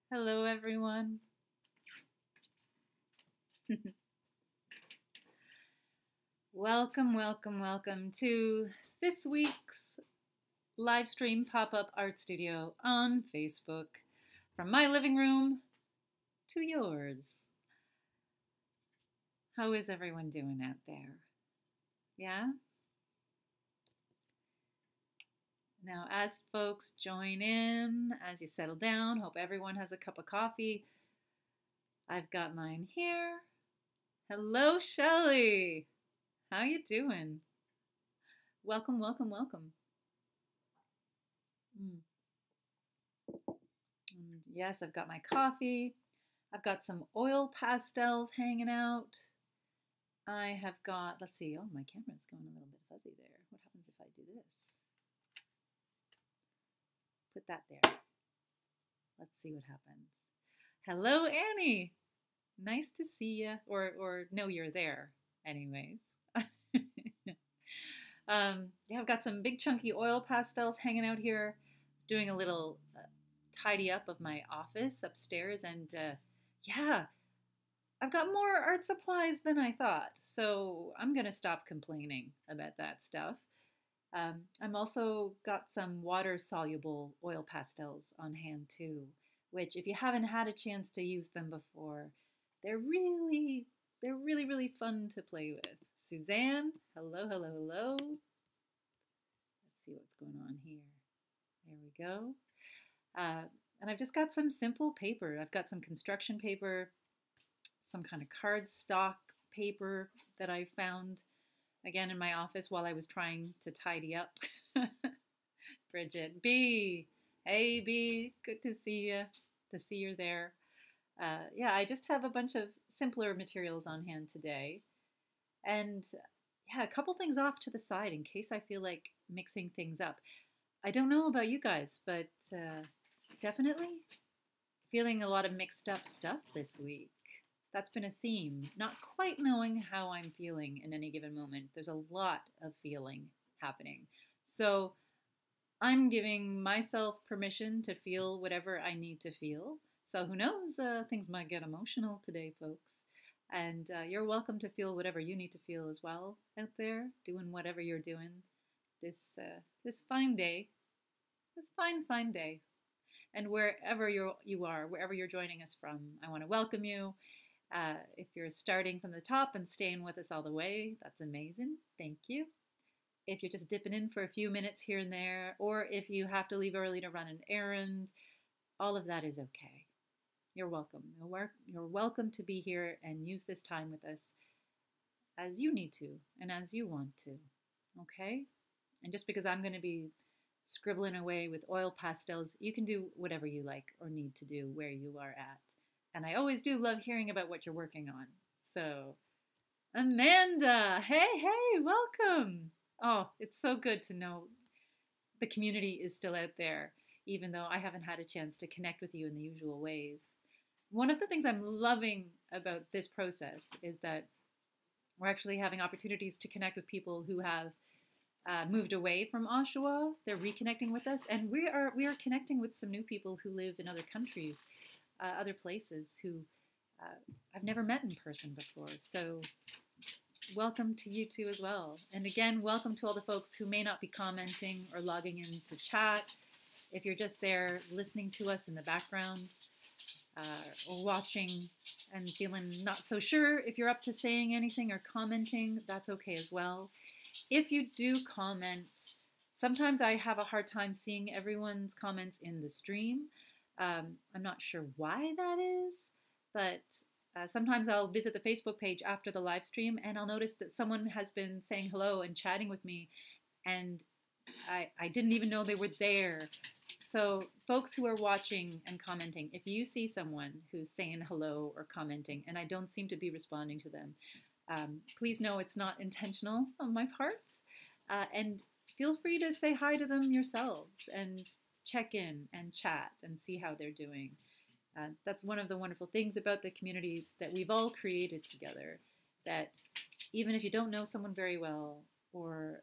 Hello, everyone. Welcome, welcome, welcome to this week's live stream pop-up art studio on Facebook. From my living room to yours. How is everyone doing out there? Yeah? Now, as folks join in, as you settle down, hope everyone has a cup of coffee. I've got mine here. Hello, Shelley. How you doing? Welcome, welcome, welcome. Yes, I've got my coffee. I've got some oil pastels hanging out. I have got, let's see, oh, my camera's going a little bit fuzzy there. What happens if I do this? Put that there. Let's see what happens. Hello, Annie. Nice to see you, or no, you're there anyways. Yeah, I've got some big chunky oil pastels hanging out here. I was doing a little tidy up of my office upstairs, and yeah, I've got more art supplies than I thought, so I'm gonna stop complaining about that stuff. I'm also got some water-soluble oil pastels on hand too, which if you haven't had a chance to use them before, they're really fun to play with. Suzanne, hello, hello, hello. Let's see what's going on here. There we go. And I've just got some simple paper. I've got some construction paper, some kind of cardstock paper that I found again in my office while I was trying to tidy up. Bridget B. Hey B, good to see you. To see you're there. Yeah, I just have a bunch of simpler materials on hand today. And yeah, a couple things off to the side in case I feel like mixing things up. I don't know about you guys, but definitely feeling a lot of mixed up stuff this week. That's been a theme, not quite knowing how I'm feeling in any given moment. There's a lot of feeling happening. So I'm giving myself permission to feel whatever I need to feel. So who knows, things might get emotional today, folks. And you're welcome to feel whatever you need to feel as well out there, doing whatever you're doing this fine day, this fine day. And wherever you are, wherever you're joining us from, I want to welcome you. If you're starting from the top and staying with us all the way, that's amazing. Thank you. If you're just dipping in for a few minutes here and there, or if you have to leave early to run an errand, all of that is okay. You're welcome. You're welcome to be here and use this time with us as you need to and as you want to. Okay? And just because I'm going to be scribbling away with oil pastels, you can do whatever you like or need to do where you are at. And I always do love hearing about what you're working on. So, Amanda, hey, welcome. Oh, it's so good to know the community is still out there, even though I haven't had a chance to connect with you in the usual ways. One of the things I'm loving about this process is that we're actually having opportunities to connect with people who have moved away from Oshawa. They're reconnecting with us, and we are connecting with some new people who live in other countries, other places who I've never met in person before. So welcome to you too as well. And again, welcome to all the folks who may not be commenting or logging into chat. If you're just there listening to us in the background or watching and feeling not so sure if you're up to saying anything or commenting, that's okay as well. If you do comment, sometimes I have a hard time seeing everyone's comments in the stream. I'm not sure why that is, but sometimes I'll visit the Facebook page after the live stream and I'll notice that someone has been saying hello and chatting with me, and I didn't even know they were there. So folks who are watching and commenting, if you see someone who's saying hello or commenting and I don't seem to be responding to them, please know it's not intentional on my part, and feel free to say hi to them yourselves and check in and chat and see how they're doing. That's one of the wonderful things about the community that we've all created together, that even if you don't know someone very well, or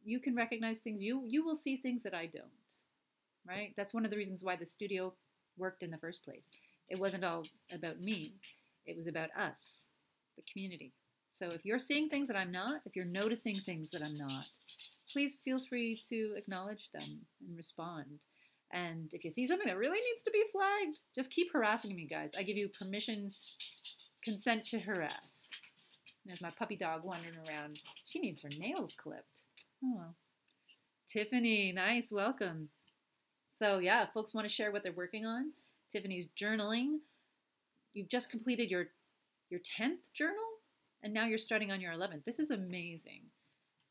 you can recognize things. You will see things that I don't, right? That's one of the reasons why the studio worked in the first place. It wasn't all about me. It was about us, the community. So if you're seeing things that I'm not, if you're noticing things that I'm not, please feel free to acknowledge them and respond. And if you see something that really needs to be flagged, just keep harassing me, guys. I give you permission, consent to harass. There's my puppy dog wandering around. She needs her nails clipped. Oh, well. Tiffany, nice, welcome. So yeah, if folks want to share what they're working on, Tiffany's journaling. You've just completed your 10th journal, and now you're starting on your 11th. This is amazing.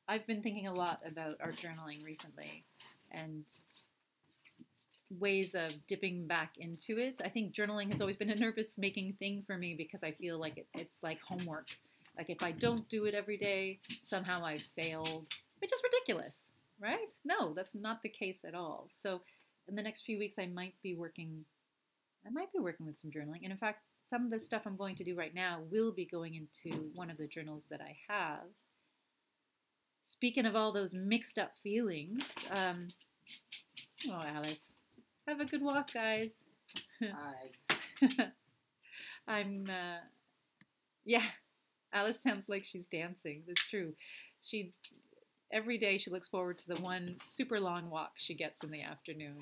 I've been thinking a lot about art journaling recently and ways of dipping back into it. I think journaling has always been a nervous-making thing for me because I feel like it's like homework. Like if I don't do it every day, somehow I've failed, which is ridiculous, right? No, that's not the case at all. So in the next few weeks, I might be working with some journaling. And in fact, some of the stuff I'm going to do right now will be going into one of the journals that I have. Speaking of all those mixed up feelings, oh, Alice, have a good walk, guys. Hi. Yeah, Alice sounds like she's dancing. That's true. Every day she looks forward to the one super long walk she gets in the afternoon.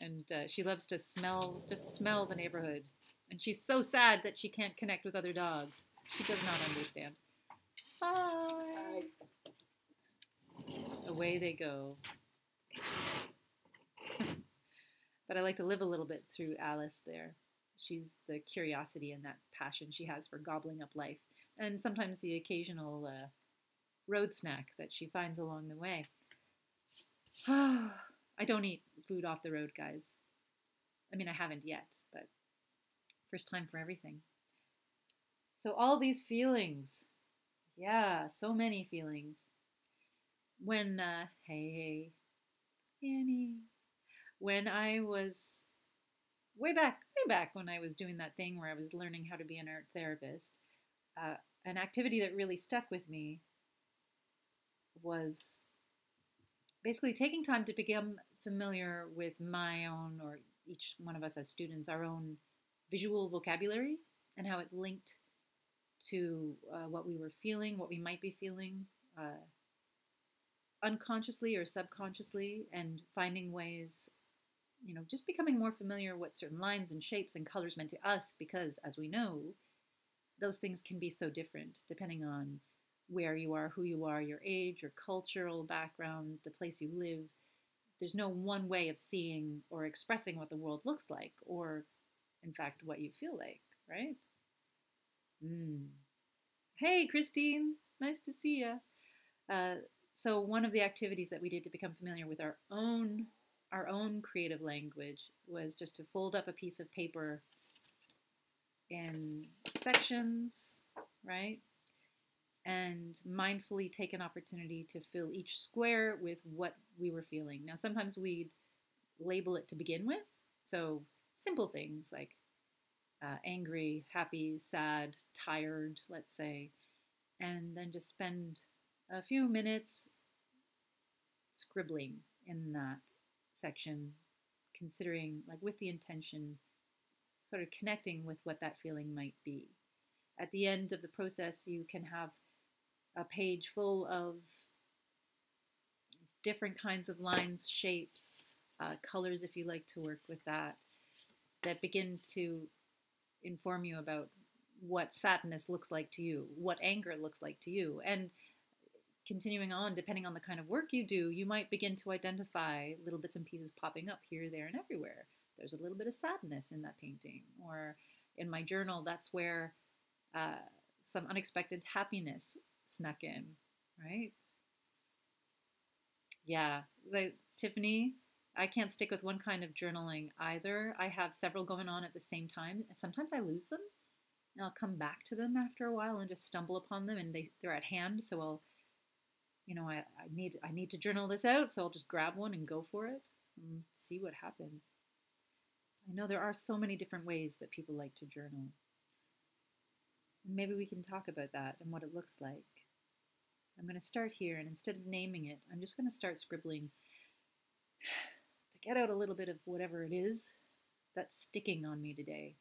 And she loves to smell the neighborhood. And she's so sad that she can't connect with other dogs. She does not understand. Bye. Away they go. But I like to live a little bit through Alice there. She's the curiosity and that passion she has for gobbling up life. And sometimes the occasional road snack that she finds along the way. I don't eat food off the road, guys. I mean, I haven't yet, but first time for everything. So all these feelings. Yeah, so many feelings. When, hey, Annie. When I was way back when I was doing that thing where I was learning how to be an art therapist, an activity that really stuck with me was basically taking time to become familiar with my own, or each one of us as students, our own visual vocabulary and how it linked to what we were feeling, what we might be feeling unconsciously or subconsciously, and finding ways, just becoming more familiar what certain lines and shapes and colors meant to us, because as we know, those things can be so different depending on where you are, who you are, your age, your cultural background, the place you live. There's no one way of seeing or expressing what the world looks like, or in fact, what you feel like, right? Hey, Christine, nice to see you. So one of the activities that we did to become familiar with our own creative language was just to fold up a piece of paper in sections, right? And mindfully take an opportunity to fill each square with what we were feeling. Now, sometimes we'd label it to begin with. So simple things like angry, happy, sad, tired, let's say. And then just spend a few minutes scribbling in that section, considering, like, with the intention, sort of connecting with what that feeling might be. At the end of the process, you can have a page full of different kinds of lines, shapes, colors, if you like to work with that begin to inform you about what sadness looks like to you, what anger looks like to you. And continuing on, depending on the kind of work you do, you might begin to identify little bits and pieces popping up here, there, and everywhere. There's a little bit of sadness in that painting. Or in my journal, that's where some unexpected happiness snuck in, right? Yeah, Tiffany, I can't stick with one kind of journaling either. I have several going on at the same time. Sometimes I lose them, and I'll come back to them after a while and just stumble upon them, and they're at hand. So I'll, I need to journal this out, so I'll just grab one and go for it and see what happens. I know there are so many different ways that people like to journal. Maybe we can talk about that and what it looks like. I'm going to start here, and instead of naming it, I'm just going to start scribbling to get out a little bit of whatever it is that's sticking on me today,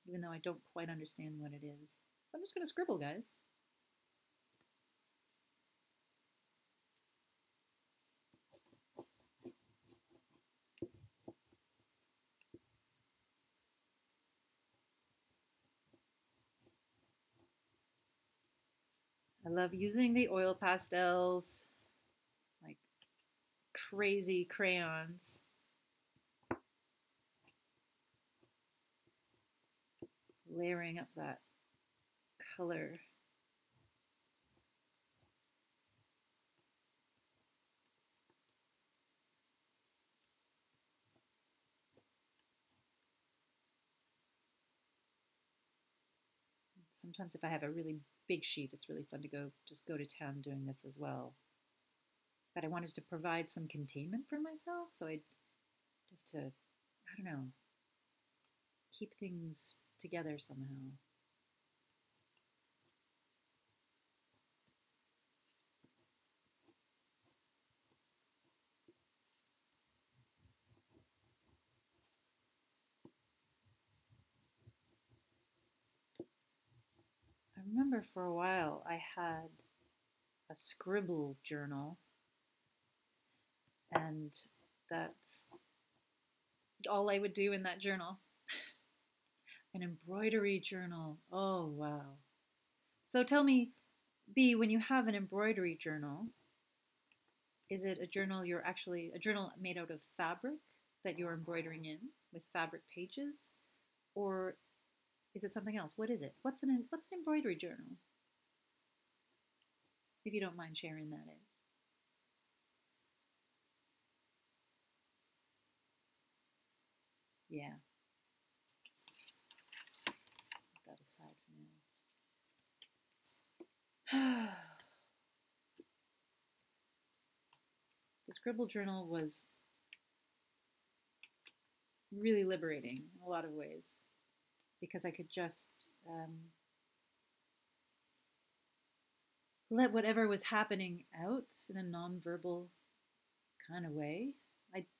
even though I don't quite understand what it is. So I'm just going to scribble, guys. I love using the oil pastels, like crazy crayons. Layering up that color. Sometimes if I have a really big sheet, it's really fun to just go to town doing this as well. But I wanted to provide some containment for myself, so just to, I don't know, keep things together somehow. I remember for a while I had a scribble journal, and that's all I would do in that journal. An embroidery journal. Oh, wow. So tell me, B, when you have an embroidery journal, is it a journal a journal made out of fabric that you're embroidering in with fabric pages? Or is it something else? What is it? What's an embroidery journal? If you don't mind sharing, that is. Yeah. Put that aside for now. The scribble journal was really liberating in a lot of ways because I could just let whatever was happening out in a nonverbal kind of way.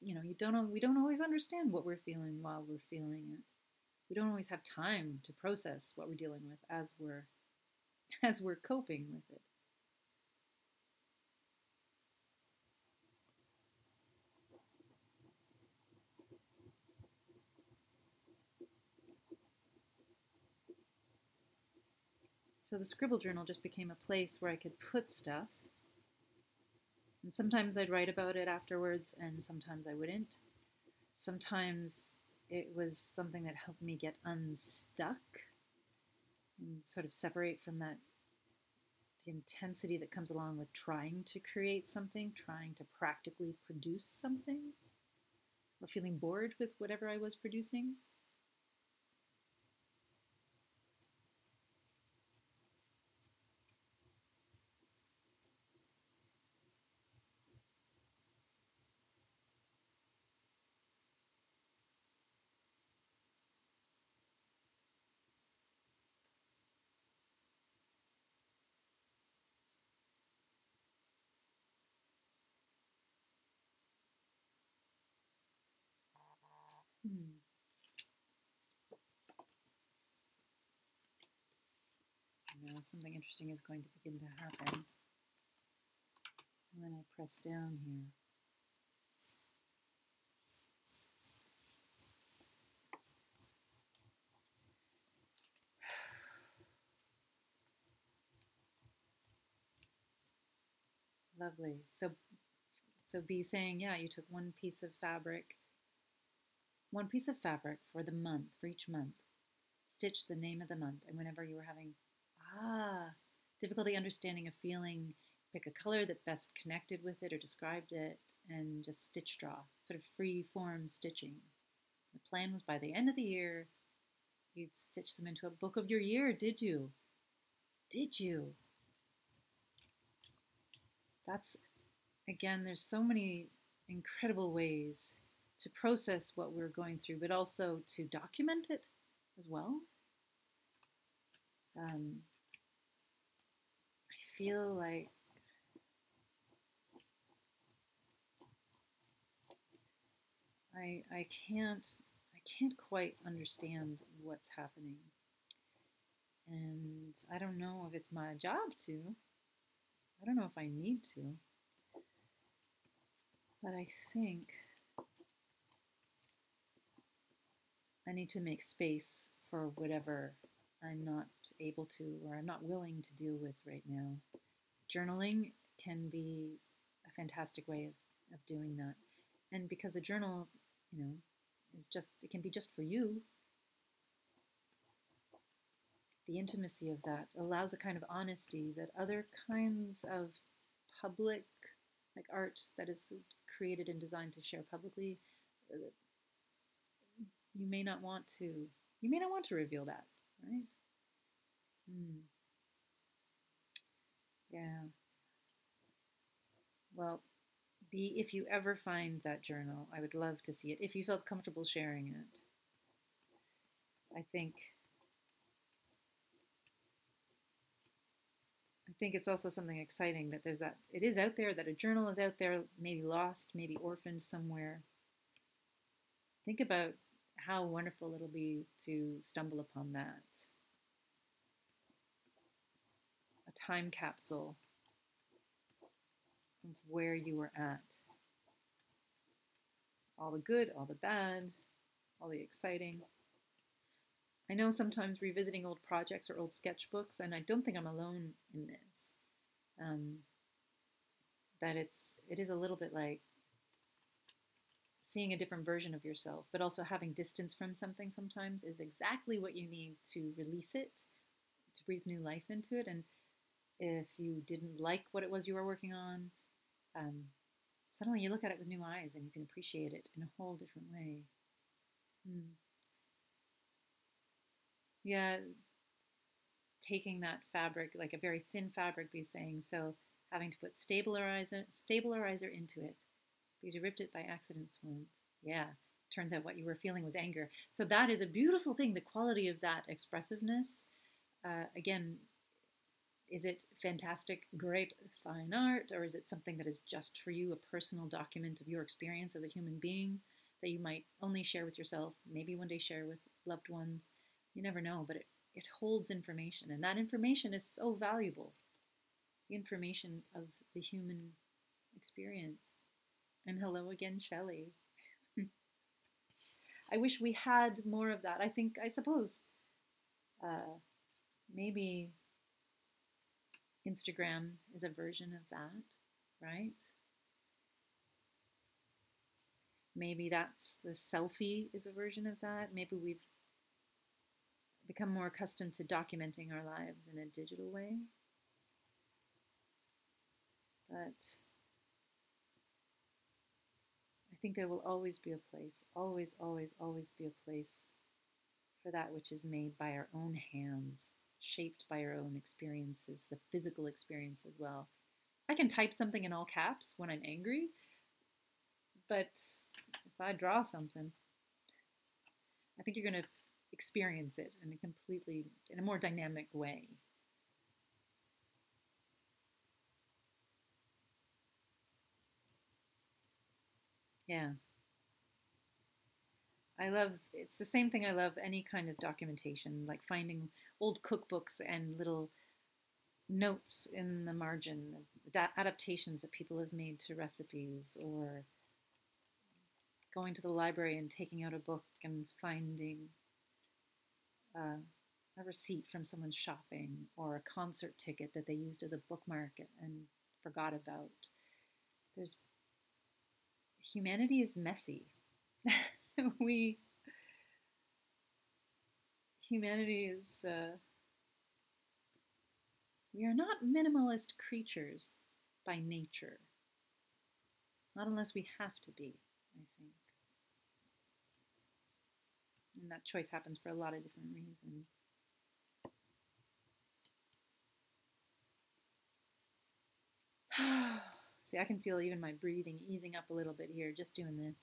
We don't always understand what we're feeling while we're feeling it. We don't always have time to process what we're dealing with as we're coping with it. So the scribble journal just became a place where I could put stuff. And sometimes I'd write about it afterwards, and sometimes I wouldn't. Sometimes it was something that helped me get unstuck and sort of separate from the intensity that comes along with trying to create something, trying to practically produce something, or feeling bored with whatever I was producing. Now something interesting is going to begin to happen. And then I press down here. Lovely. So B saying, yeah, you took one piece of fabric for the month, for each month, stitched the name of the month, and whenever you were having difficulty understanding a feeling, pick a color that best connected with it or described it, and just stitch draw, sort of free form stitching. The plan was by the end of the year, you'd stitch them into a book of your year, did you? Did you? That's, again, there's so many incredible ways to process what we're going through, but also to document it as well. I feel like I can't quite understand what's happening. And I don't know if it's my job to. I don't know if I need to. But I think I need to make space for whatever I'm not able to or I'm not willing to deal with right now. Journaling can be a fantastic way of doing that. And because a journal, is just, it can be just for you, the intimacy of that allows a kind of honesty that other kinds of public, like art that is created and designed to share publicly, you may not want to, reveal that, right? Yeah. Well, if you ever find that journal, I would love to see it. If you felt comfortable sharing it, I think it's also something exciting that there's that it is out there, that a journal is out there, maybe lost, maybe orphaned somewhere. Think about how wonderful it'll be to stumble upon that. A time capsule of where you were at. All the good, all the bad, all the exciting. I know sometimes revisiting old projects or old sketchbooks, and I don't think I'm alone in this, that it is a little bit like seeing a different version of yourself, but also having distance from something sometimes is exactly what you need to release it, to breathe new life into it. And if you didn't like what it was you were working on, suddenly you look at it with new eyes and you can appreciate it in a whole different way. Yeah, taking that fabric, like a very thin fabric, be saying, so having to put stabilizer into it because you ripped it by accident once. Yeah, turns out what you were feeling was anger. So that is a beautiful thing. The quality of that expressiveness. Again, is it fantastic, great, fine art, or is it something that is just for you, a personal document of your experience as a human being that you might only share with yourself, maybe one day share with loved ones? You never know, but it holds information, and that information is so valuable. The information of the human experience. And hello again, Shelley. I wish we had more of that. I suppose, maybe Instagram is a version of that, right? Maybe that's the selfie is a version of that. Maybe we've become more accustomed to documenting our lives in a digital way. But I think there will always be a place, always, always, always be a place for that which is made by our own hands, shaped by our own experiences, the physical experience as well. I can type something in all caps when I'm angry, but if I draw something, I think you're going to experience it in a more dynamic way. Yeah. It's the same thing. I love any kind of documentation, like finding old cookbooks and little notes in the margin, adaptations that people have made to recipes, or going to the library and taking out a book and finding a receipt from someone's shopping, or a concert ticket that they used as a bookmark and forgot about. Humanity is messy. Humanity is, we are not minimalist creatures by nature. Not unless we have to be, I think. And that choice happens for a lot of different reasons. See, I can feel even my breathing easing up a little bit here just doing this.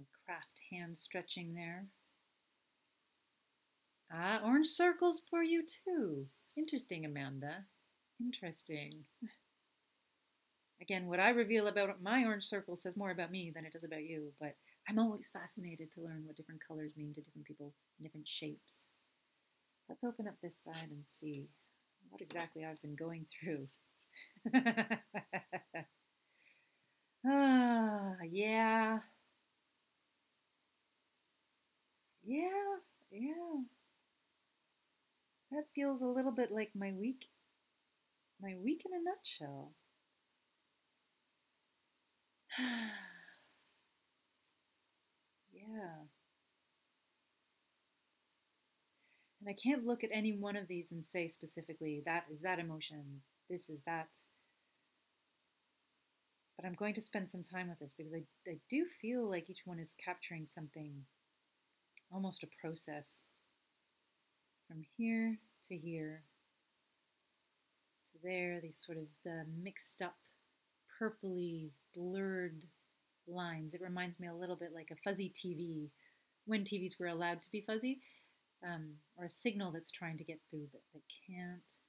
Little craft hand stretching there. Ah, orange circles for you too. Interesting, Amanda. Interesting. Again, what I reveal about my orange circle says more about me than it does about you, but I'm always fascinated to learn what different colors mean to different people in different shapes. Let's open up this side and see what exactly I've been going through. Ah, yeah. Yeah, yeah. That feels a little bit like my week in a nutshell. Yeah. And I can't look at any one of these and say specifically, that is that emotion, this is that. But I'm going to spend some time with this because I do feel like each one is capturing something, almost a process. From here to here to there, these sort of mixed up, purpley, blurred lines. It reminds me a little bit like a fuzzy TV, when TVs were allowed to be fuzzy, or a signal that's trying to get through that can't.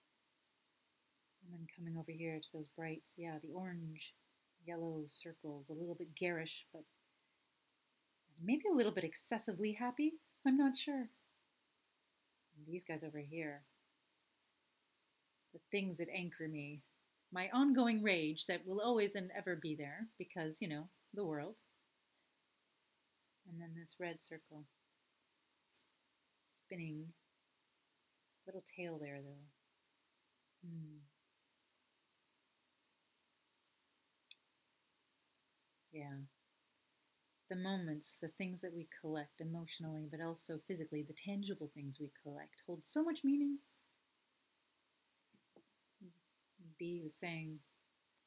And then coming over here to those bright, yeah, the orange, yellow circles, a little bit garish, but maybe a little bit excessively happy. I'm not sure. And these guys over here, the things that anchor me, my ongoing rage that will always and ever be there because, you know, the world. And then this red circle, spinning, little tail there though. Yeah. The moments, the things that we collect emotionally, but also physically, the tangible things we collect hold so much meaning. B was saying,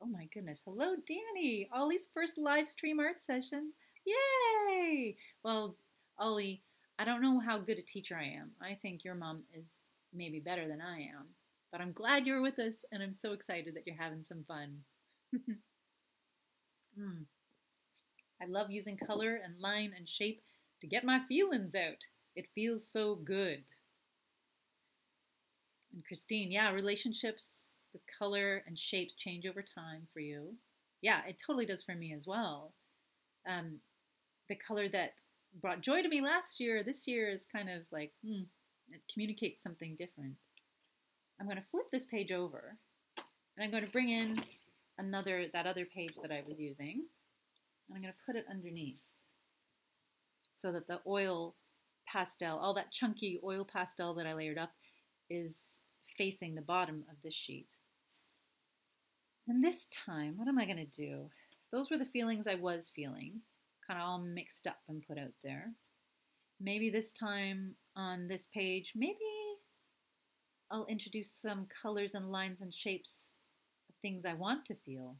oh my goodness, hello Danny, Ollie's first live stream art session. Yay! Well, Ollie, I don't know how good a teacher I am. I think your mom is maybe better than I am, but I'm glad you're with us and I'm so excited that you're having some fun. I love using color and line and shape to get my feelings out. It feels so good. And Christine, yeah, relationships with color and shapes change over time for you. Yeah, it totally does for me as well. The color that brought joy to me last year, this year is kind of like, it communicates something different. I'm going to flip this page over and I'm going to bring in that other page that I was using. And I'm going to put it underneath so that the oil pastel, all that chunky oil pastel that I layered up, is facing the bottom of this sheet. And this time, what am I going to do? Those were the feelings I was feeling, kind of all mixed up and put out there. Maybe this time on this page, maybe I'll introduce some colors and lines and shapes of things I want to feel.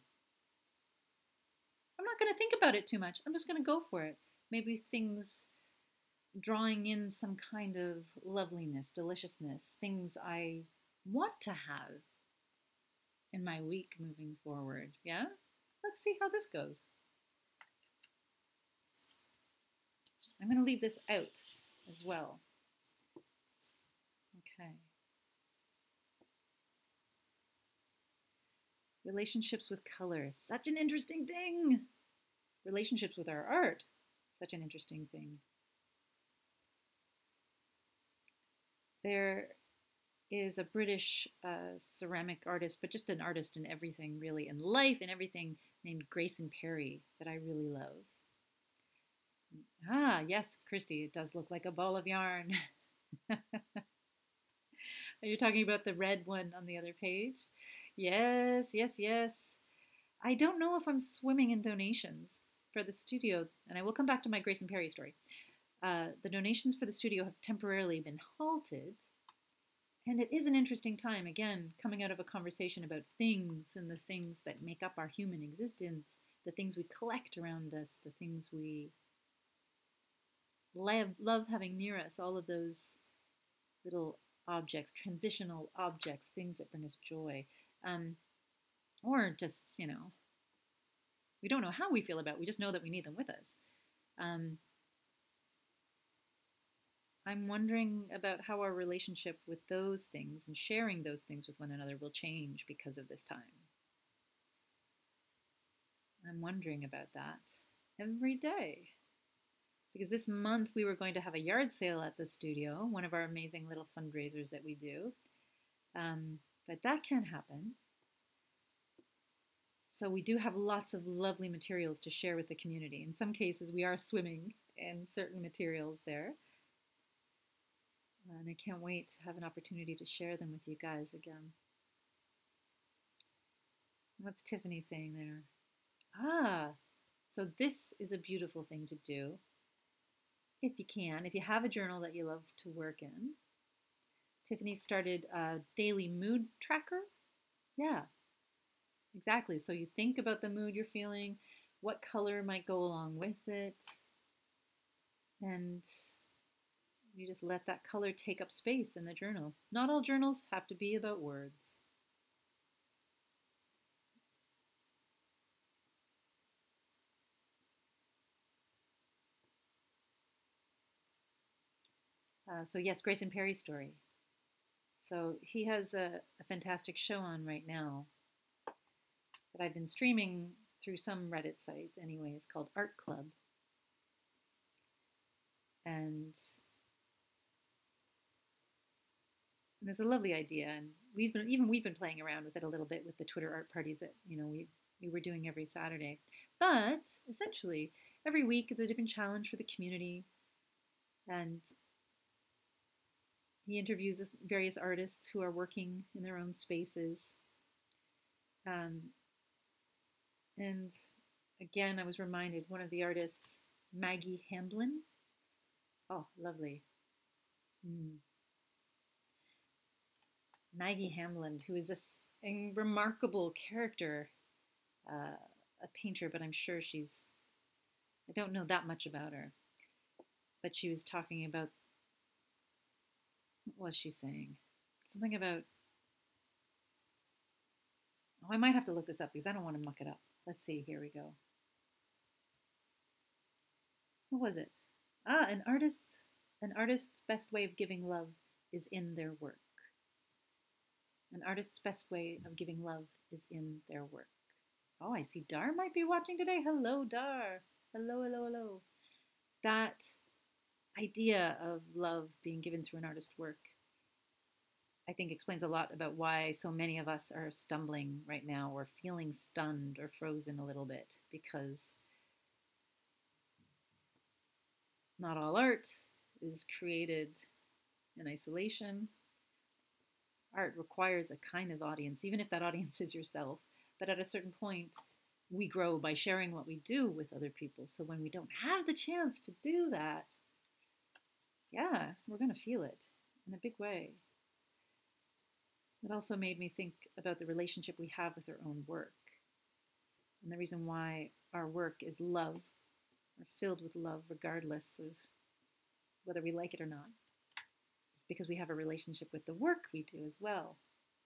I'm not going to think about it too much. I'm just going to go for it. Maybe things drawing in some kind of loveliness, deliciousness, things I want to have in my week moving forward. Yeah? Let's see how this goes. I'm going to leave this out as well. Okay. Relationships with color, such an interesting thing. Relationships with our art, such an interesting thing. There is a British ceramic artist, but just an artist in everything, really, in life and everything, named Grayson Perry, that I really love. Ah, yes, Christy, it does look like a ball of yarn. Are you talking about the red one on the other page? Yes, yes, yes. I don't know if I'm swimming in donations for the studio, and I will come back to my Grayson Perry story. The donations for the studio have temporarily been halted, and it is an interesting time, again, coming out of a conversation about things and the things that make up our human existence, the things we collect around us, the things we love having near us, all of those little objects, transitional objects, things that bring us joy. Or just, we don't know how we feel about it. We just know that we need them with us. Um, I'm wondering about how our relationship with those things and sharing those things with one another will change because of this time. I'm wondering about that every day. Because this month we were going to have a yard sale at the studio, one of our amazing little fundraisers that we do. But that can't happen. So we do have lots of lovely materials to share with the community. In some cases, we are swimming in certain materials there. And I can't wait to have an opportunity to share them with you guys again. What's Tiffany saying there? Ah, so this is a beautiful thing to do. If you can, if you have a journal that you love to work in. Tiffany started a daily mood tracker. Yeah, exactly. So you think about the mood you're feeling, what color might go along with it, and you just let that color take up space in the journal. Not all journals have to be about words. So yes, Grayson Perry's story. So he has a fantastic show on right now that I've been streaming through some Reddit site anyway. It's called Art Club. And it's a lovely idea, and we've been playing around with it a little bit with the Twitter art parties that we were doing every Saturday. But essentially, every week is a different challenge for the community, and he interviews various artists who are working in their own spaces. And again, I was reminded one of the artists, Maggie Hamblin. Oh, lovely. Maggie Hamblin, who is a remarkable character, a painter, but I'm sure I don't know that much about her. But she was talking about, what was she saying? Something about, oh, I might have to look this up because I don't want to muck it up. Let's see, here we go. What was it? An artist's best way of giving love is in their work. An artist's best way of giving love is in their work. Oh, I see Dar might be watching today. Hello, Dar. Hello, hello, hello. That idea of love being given through an artist's work, I think, explains a lot about why so many of us are stumbling right now or feeling stunned or frozen a little bit, because not all art is created in isolation. Art requires a kind of audience, even if that audience is yourself. But at a certain point, we grow by sharing what we do with other people. So when we don't have the chance to do that, yeah, we're going to feel it in a big way. It also made me think about the relationship we have with our own work. And the reason why our work is love, or filled with love, regardless of whether we like it or not, is because we have a relationship with the work we do as well.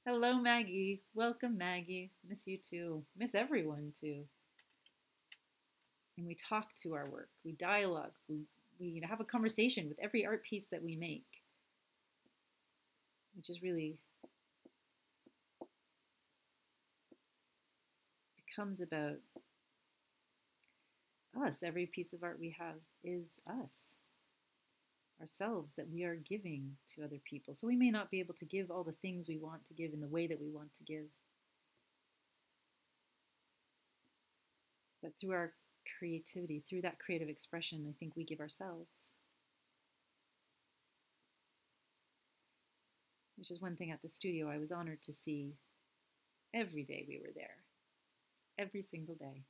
Hello, Maggie. Welcome, Maggie. Miss you too. Miss everyone too. And we talk to our work. We dialogue. We have a conversation with every art piece that we make, which is really becomes about us. Every piece of art we have is us, ourselves, that we are giving to other people. So we may not be able to give all the things we want to give in the way that we want to give, but through our creativity, through that creative expression, I think we give ourselves. Which is one thing at the studio I was honored to see every day we were there. Every single day.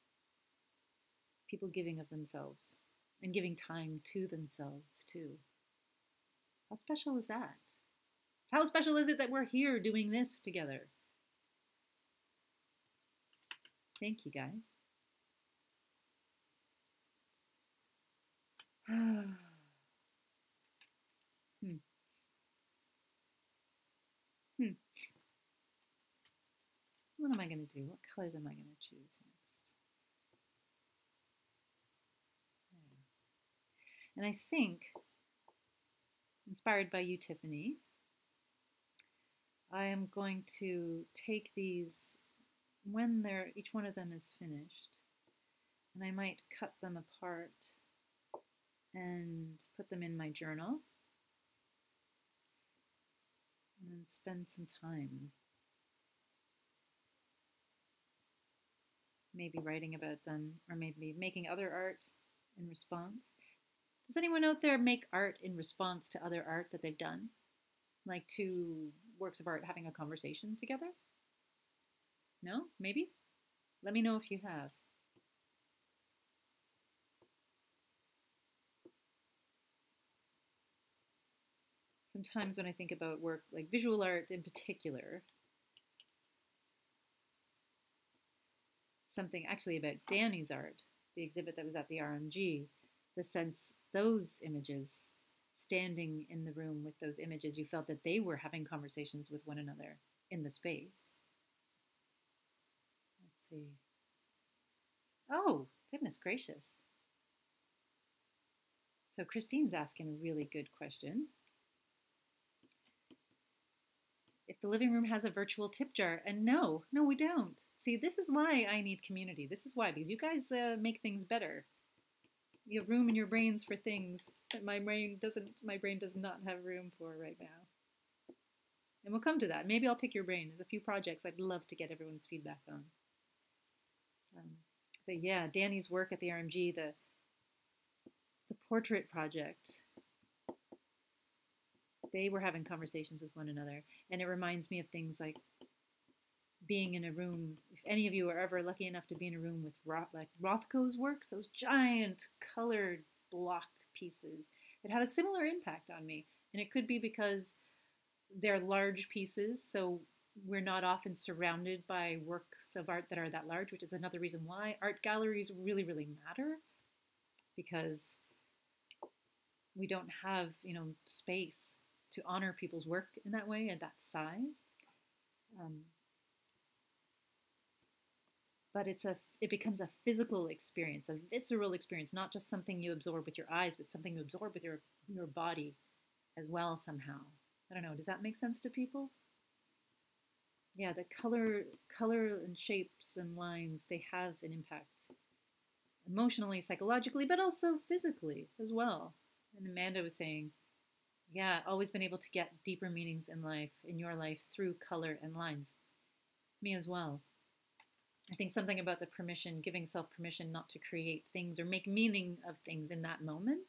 People giving of themselves and giving time to themselves too. How special is that? How special is it that we're here doing this together? Thank you, guys. What am I going to do? What colors am I going to choose next? And I think, inspired by you, Tiffany, I am going to take these when each one of them is finished, and I might cut them apart and put them in my journal and spend some time maybe writing about them, or maybe making other art in response. Does anyone out there make art in response to other art that they've done? Like two works of art having a conversation together? No? Maybe? Let me know if you have. Sometimes when I think about work, like visual art in particular, something actually about Danny's art, the exhibit that was at the RMG, the sense those images, standing in the room with those images, you felt that they were having conversations with one another in the space. Let's see. Oh, goodness gracious. So Christine's asking a really good question. If the living room has a virtual tip jar, and no, we don't. See, this is why I need community. This is why, because you guys make things better. You have room in your brains for things that my brain does not have room for right now. And we'll come to that. Maybe I'll pick your brain. There's a few projects I'd love to get everyone's feedback on. But yeah, Danny's work at the RMG, the portrait project, they were having conversations with one another. And it reminds me of things like being in a room. If any of you are ever lucky enough to be in a room with Rothko's works, those giant colored block pieces, it had a similar impact on me. And it could be because they're large pieces, so we're not often surrounded by works of art that are that large, which is another reason why art galleries really, really matter, because we don't have, space to honor people's work in that way at that size. But it becomes a physical experience, a visceral experience, not just something you absorb with your eyes, but something you absorb with your body as well somehow. I don't know, does that make sense to people? Yeah, the color and shapes and lines, they have an impact emotionally, psychologically, but also physically as well. And Amanda was saying, yeah, always been able to get deeper meanings in your life through color and lines. Me as well. I think something about the permission, giving self permission not to create things or make meaning of things in that moment.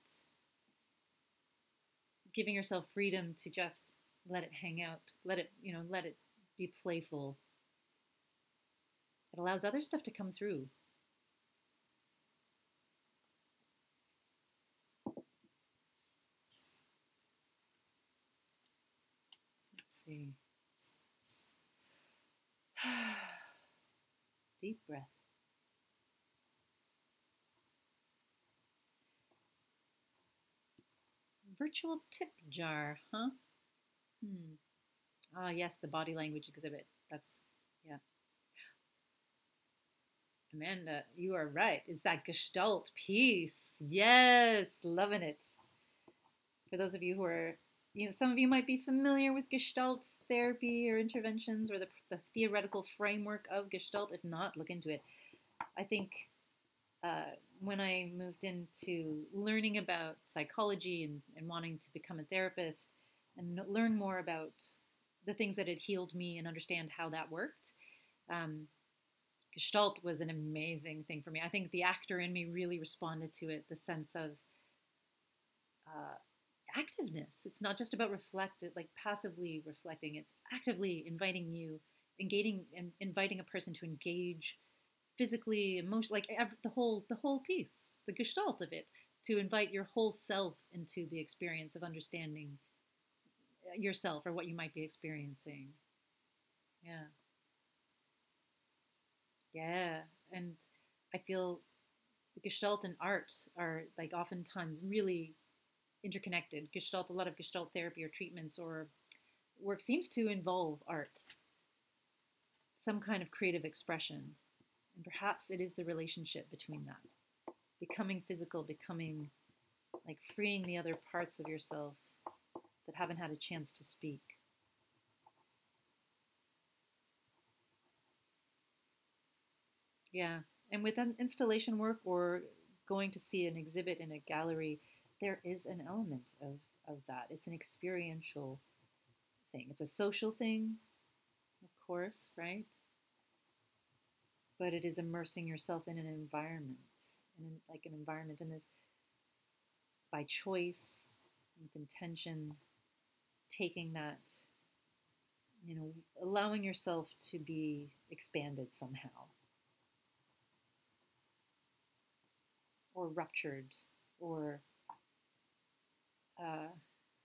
Giving yourself freedom to just let it hang out, let it be playful. It allows other stuff to come through. Let's see. Deep breath. Virtual tip jar, huh? Ah, yes, the body language exhibit. Yeah. Amanda, you are right. It's that Gestalt piece. Yes, loving it. For those of you who are, some of you might be familiar with Gestalt therapy or interventions or the theoretical framework of Gestalt. If not, look into it. I think when I moved into learning about psychology and wanting to become a therapist and learn more about the things that had healed me and understand how that worked, Gestalt was an amazing thing for me. I think the actor in me really responded to it, the sense of activeness. It's not just about passively reflecting. It's actively inviting inviting a person to engage physically, emotionally, the whole piece, the Gestalt of it, to invite your whole self into the experience of understanding yourself or what you might be experiencing. Yeah. Yeah. And I feel the Gestalt and art are oftentimes really interconnected. A lot of Gestalt therapy or treatments or work seems to involve art, some kind of creative expression. And perhaps it is the relationship between that. Becoming physical, becoming like freeing the other parts of yourself that haven't had a chance to speak. Yeah. And with installation work or going to see an exhibit in a gallery, there is an element of that. It's an experiential thing. It's a social thing, of course, right? But it is immersing yourself in an environment, like an environment, and there's by choice, with intention, taking that, allowing yourself to be expanded somehow or ruptured or I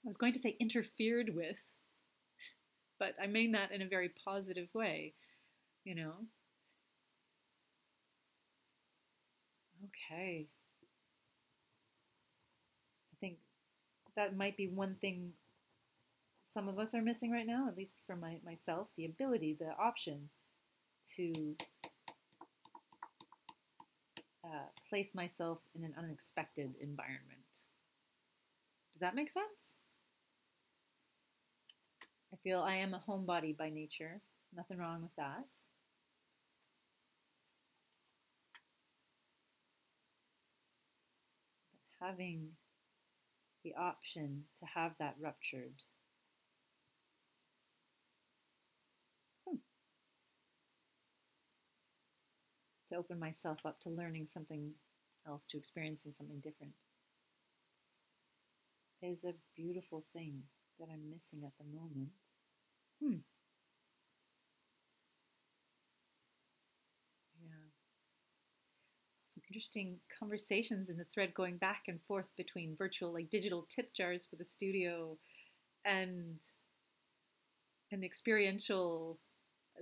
was going to say interfered with, but I mean that in a very positive way, you know? Okay. I think that might be one thing some of us are missing right now, at least for myself, the ability, the option to place myself in an unexpected environment. Does that make sense? I feel I am a homebody by nature. Nothing wrong with that. But having the option to have that ruptured. To open myself up to learning something else, to experiencing something different, is a beautiful thing that I'm missing at the moment. Yeah. Some interesting conversations in the thread going back and forth between virtual, like digital tip jars for the studio and experiential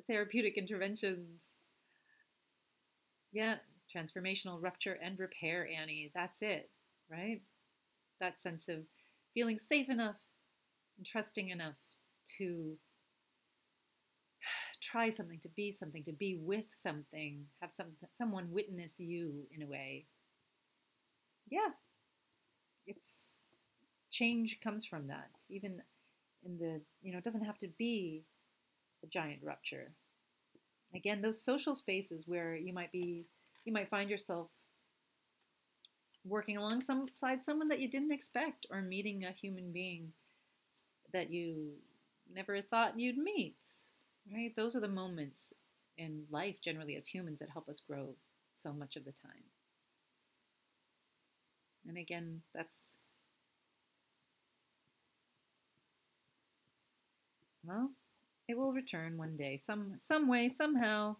therapeutic interventions. Yeah, transformational rupture and repair, Annie. That's it, right? That sense of feeling safe enough and trusting enough to try something, to be with something, have someone witness you in a way. Yeah, it's change comes from that. Even in the, it doesn't have to be a giant rupture. Again, those social spaces where you might find yourself working alongside someone that you didn't expect, or meeting a human being that you never thought you'd meet, right? Those are the moments in life generally as humans that help us grow so much of the time. And again, well, it will return one day. Some way, somehow,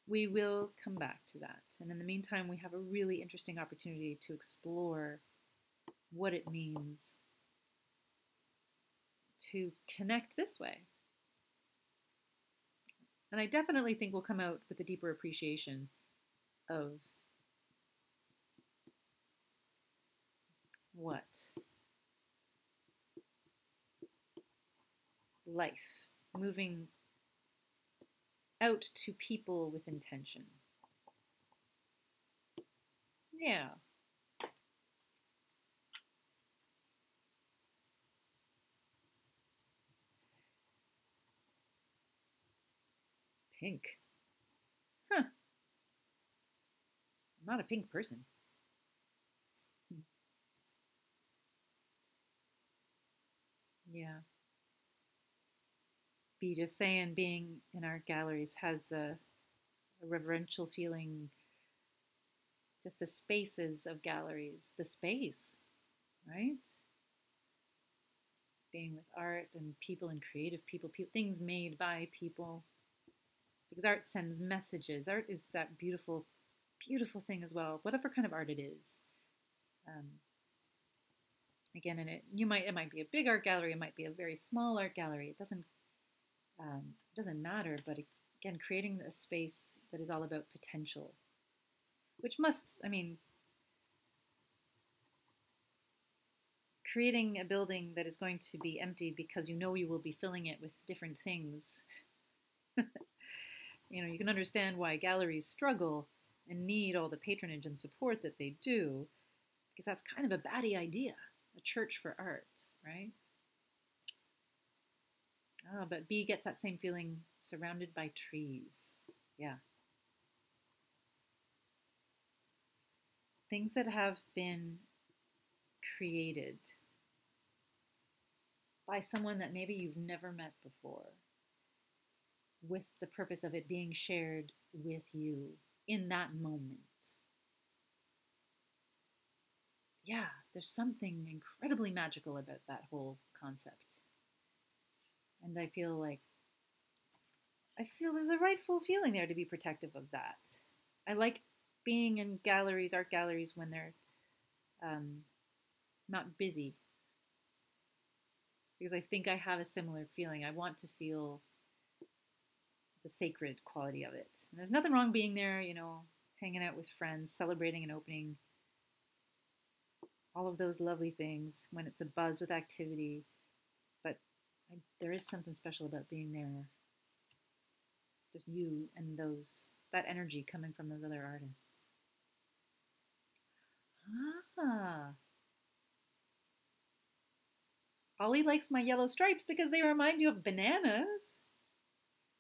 we will come back to that. And in the meantime, we have a really interesting opportunity to explore what it means to connect this way. And I definitely think we'll come out with a deeper appreciation of what life, moving out to people with intention. Yeah. Pink. Huh. I'm not a pink person. Yeah. Be just saying, being in art galleries has a reverential feeling. Just the spaces of galleries, the space, right? Being with art and people and creative people, things made by people. Because art sends messages. Art is that beautiful, beautiful thing as well, whatever kind of art it is. Again, it might be a big art gallery, it might be a very small art gallery. It doesn't matter. But again, creating a space that is all about potential, which creating a building that is going to be empty because you will be filling it with different things. You can understand why galleries struggle and need all the patronage and support that they do, because that's kind of a batty idea, a church for art, right? Ah, but B gets that same feeling surrounded by trees. Yeah. Things that have been created by someone that maybe you've never met before, with the purpose of it being shared with you in that moment. Yeah, there's something incredibly magical about that whole concept. And I feel there's a rightful feeling there to be protective of that. I like being in galleries, art galleries, when they're not busy, because I think I have a similar feeling. I want to feel the sacred quality of it. And there's nothing wrong being there, hanging out with friends, celebrating an opening, all of those lovely things when it's a buzz with activity. But there is something special about being there, just you and that energy coming from those other artists. Ah. Ollie likes my yellow stripes because they remind you of bananas.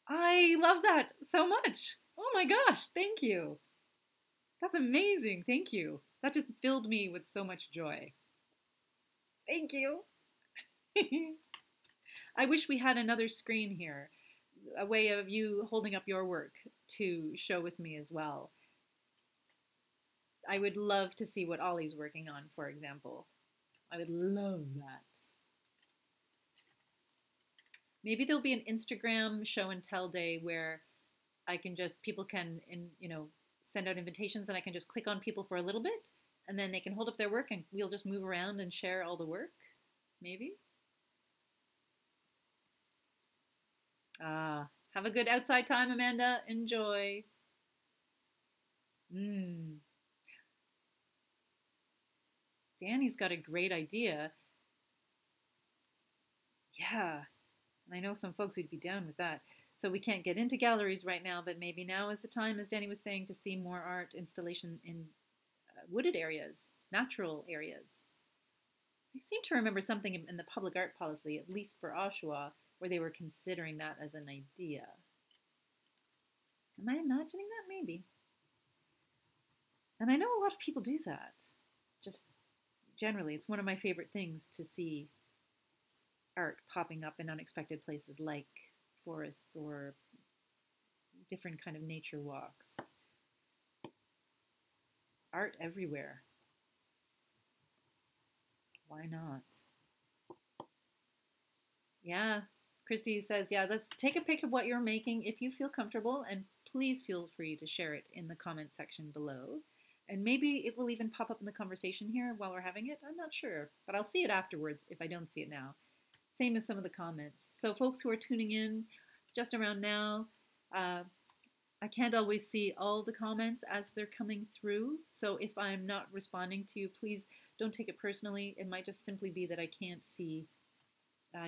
I love that so much. Oh my gosh, thank you. That's amazing. Thank you. That just filled me with so much joy. Thank you. I wish we had another screen here, a way of you holding up your work to show with me as well. I would love to see what Ollie's working on, for example. I would love that. Maybe there'll be an Instagram show and tell day where people can, send out invitations, and I can just click on people for a little bit, and then they can hold up their work and we'll just move around and share all the work. Maybe. Have a good outside time, Amanda. Enjoy. Danny's got a great idea. Yeah. And I know some folks who'd be down with that. So we can't get into galleries right now, but maybe now is the time, as Danny was saying, to see more art installation in wooded areas, natural areas. I seem to remember something in the public art policy, at least for Oshawa, where they were considering that as an idea. Am I imagining that? Maybe. And I know a lot of people do that. Just generally, it's one of my favorite things to see art popping up in unexpected places like forests or different kind of nature walks. Art everywhere. Why not? Yeah, Christy says, yeah, let's take a pic of what you're making if you feel comfortable, and please feel free to share it in the comment section below. And maybe it will even pop up in the conversation here while we're having it. I'm not sure, but I'll see it afterwards if I don't see it now. Same as some of the comments. So folks who are tuning in just around now, I can't always see all the comments as they're coming through. So if I'm not responding to you, please don't take it personally. It might just simply be that I can't see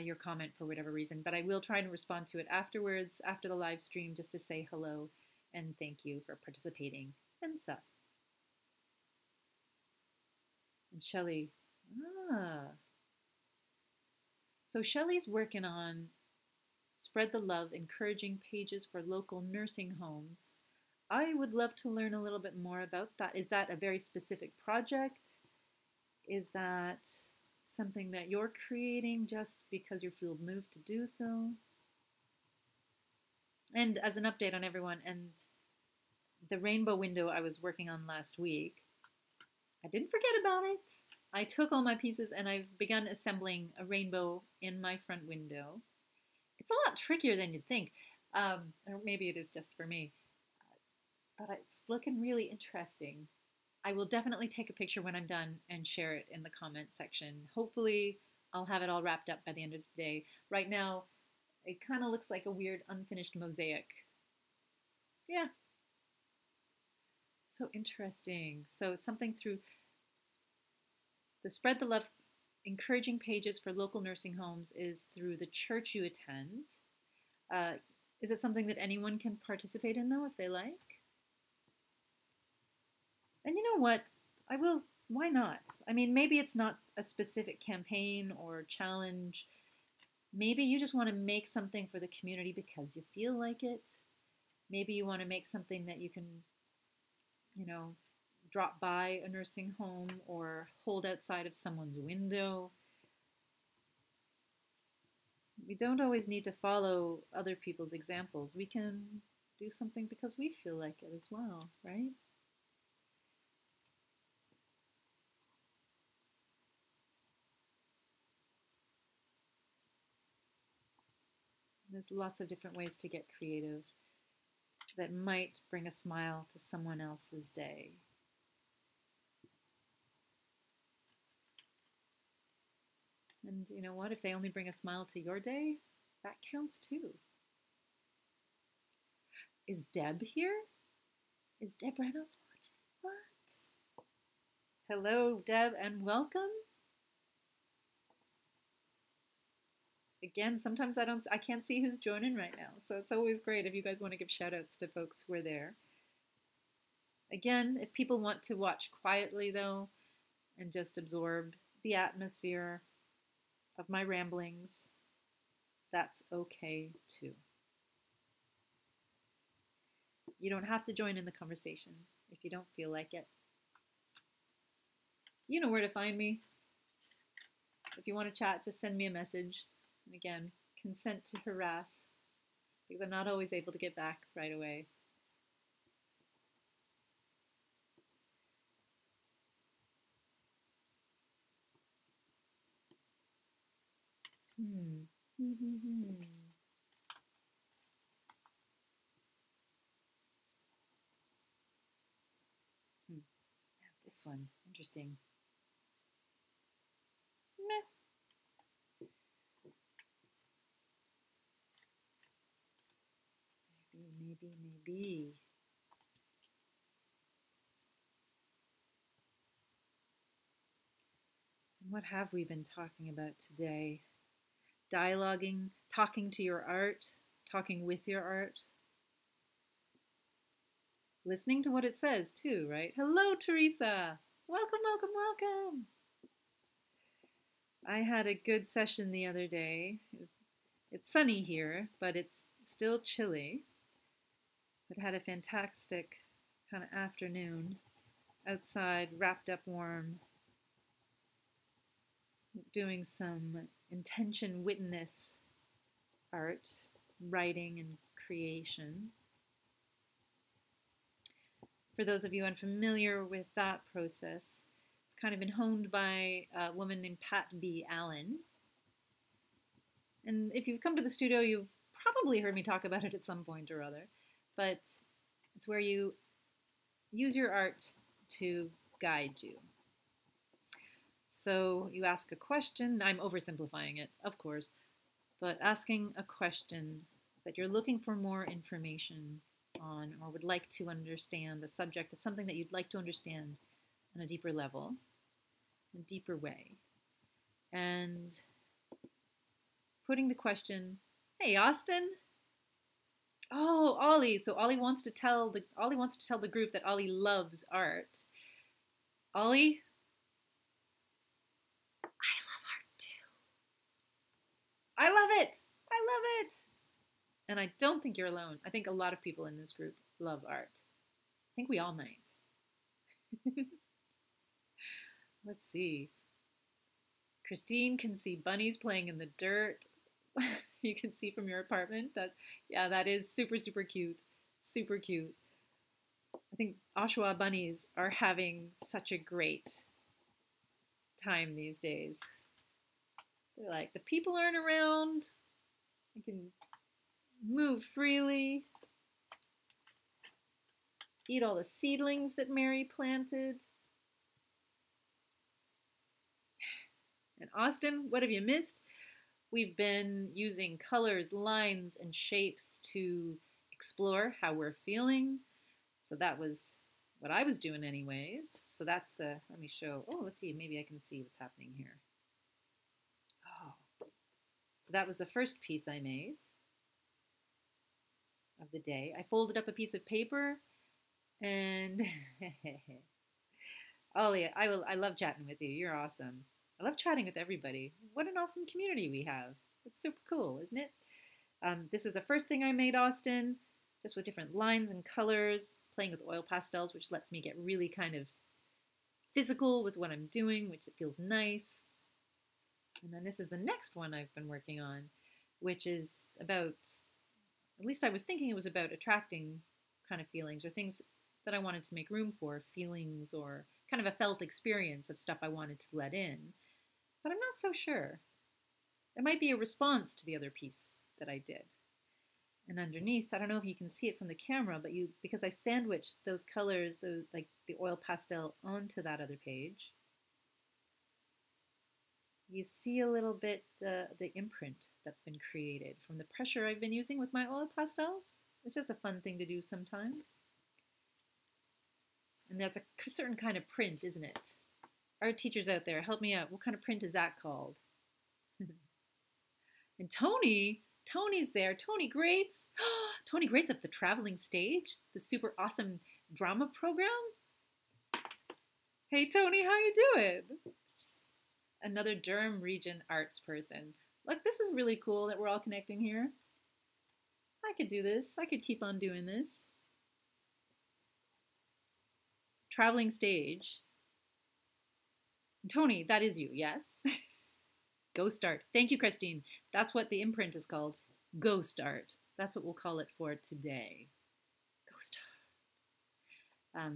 your comment for whatever reason. But I will try to respond to it afterwards, after the live stream, just to say hello and thank you for participating and stuff. And Shelley, so Shelley's working on Spread the Love, encouraging pages for local nursing homes. I would love to learn a little bit more about that. Is that a very specific project? Is that something that you're creating just because you feel moved to do so? And as an update on everyone, and the rainbow window I was working on last week, I didn't forget about it. I took all my pieces and I've begun assembling a rainbow in my front window. It's a lot trickier than you'd think, or maybe it is just for me, but it's looking really interesting. I will definitely take a picture when I'm done and share it in the comment section. Hopefully I'll have it all wrapped up by the end of the day. Right now, it kind of looks like a weird unfinished mosaic. Yeah. So interesting. So it's something through the Spread the Love, encouraging pages for local nursing homes is through the church you attend. Is it something that anyone can participate in, though, if they like? And you know what? I will why not? I mean, maybe it's not a specific campaign or challenge. Maybe you just want to make something for the community because you feel like it. Maybe you want to make something that you can, you know, drop by a nursing home or hold outside of someone's window. We don't always need to follow other people's examples. We can do something because we feel like it as well, right? There's lots of different ways to get creative that might bring a smile to someone else's day. And you know what? If they only bring a smile to your day, that counts too. Is Deb here? Is Deb Reynolds watching? What? Hello, Deb, and welcome. Again, sometimes I can't see who's joining right now, so it's always great if you guys want to give shout outs to folks who are there. Again, if people want to watch quietly though, and just absorb the atmosphere of my ramblings, that's okay too. You don't have to join in the conversation if you don't feel like it. You know where to find me. If you want to chat, just send me a message. And again, consent to harass, because I'm not always able to get back right away. This one, interesting. Meh. Maybe. And what have we been talking about today? Dialoguing, talking to your art, talking with your art. Listening to what it says too, right? Hello, Teresa. Welcome, welcome, welcome. I had a good session the other day. It's sunny here, but it's still chilly. But had a fantastic kind of afternoon outside, wrapped up warm, doing some intention witness art, writing and creation. For those of you unfamiliar with that process, it's kind of been honed by a woman named Pat B. Allen. And if you've come to the studio, you've probably heard me talk about it at some point or other. But it's where you use your art to guide you. So you ask a question. I'm oversimplifying it, of course, but asking a question that you're looking for more information on or would like to understand, a subject, something that you'd like to understand on a deeper level, a deeper way. And putting the question, hey, Austin. Oh, Ollie. So Ollie wants to tell the group that Ollie loves art. Ollie, I love art too. I love it. I love it. And I don't think you're alone. I think a lot of people in this group love art. I think we all might. Let's see. Christine can see bunnies playing in the dirt. You can see from your apartment that, yeah, that is super, super cute. Super cute. I think Oshawa bunnies are having such a great time these days. They're like, the people aren't around. I can move freely. Eat all the seedlings that Mary planted. And Austin, what have you missed? We've been using colors, lines, and shapes to explore how we're feeling. So that was what I was doing anyways. So that's the, let me show, oh, let's see, maybe I can see what's happening here. Oh, so that was the first piece I made of the day. I folded up a piece of paper and Ollie, I love chatting with you. You're awesome. I love chatting with everybody. What an awesome community we have. It's super cool, isn't it? This was the first thing I made, Austin, just with different lines and colors, playing with oil pastels, which lets me get really kind of physical with what I'm doing, which it feels nice. And then this is the next one I've been working on, which is about, at least I was thinking it was about attracting kind of feelings or things that I wanted to make room for, feelings or kind of a felt experience of stuff I wanted to let in. But I'm not so sure. It might be a response to the other piece that I did. And underneath, I don't know if you can see it from the camera, but because I sandwiched those colors, like the oil pastel onto that other page, you see a little bit the imprint that's been created from the pressure I've been using with my oil pastels. It's just a fun thing to do sometimes. And that's a certain kind of print, isn't it? Art teachers out there, help me out. What kind of print is that called? And Tony's there. Tony Greats. Tony Greats of the Traveling Stage, the super awesome drama program. Hey, Tony, how you doing? Another Durham region arts person. Look, this is really cool that we're all connecting here. I could do this. I could keep on doing this. Traveling Stage. Tony, that is you, yes? Ghost art. Thank you, Christine. That's what the imprint is called. Ghost art. That's what we'll call it for today. Ghost art.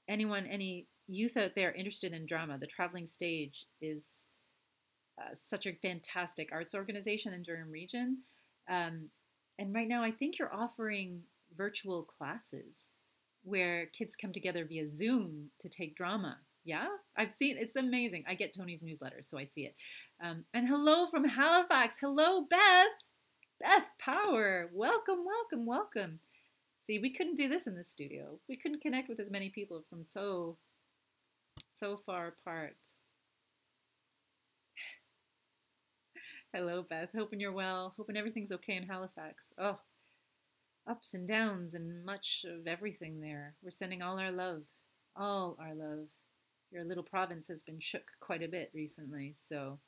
Any youth out there interested in drama, the Traveling Stage is such a fantastic arts organization in Durham region. And right now I think you're offering virtual classes where kids come together via Zoom to take drama. Yeah, I've seen, it's amazing. I get Tony's newsletter, so I see it. And hello from Halifax. Hello, Beth. Beth Power. Welcome, welcome, welcome. See, we couldn't do this in the studio. We couldn't connect with as many people from so far apart. Hello, Beth. Hoping you're well. Hoping everything's okay in Halifax. Oh, ups and downs and much of everything there. We're sending all our love. All our love. Your little province has been shook quite a bit recently, so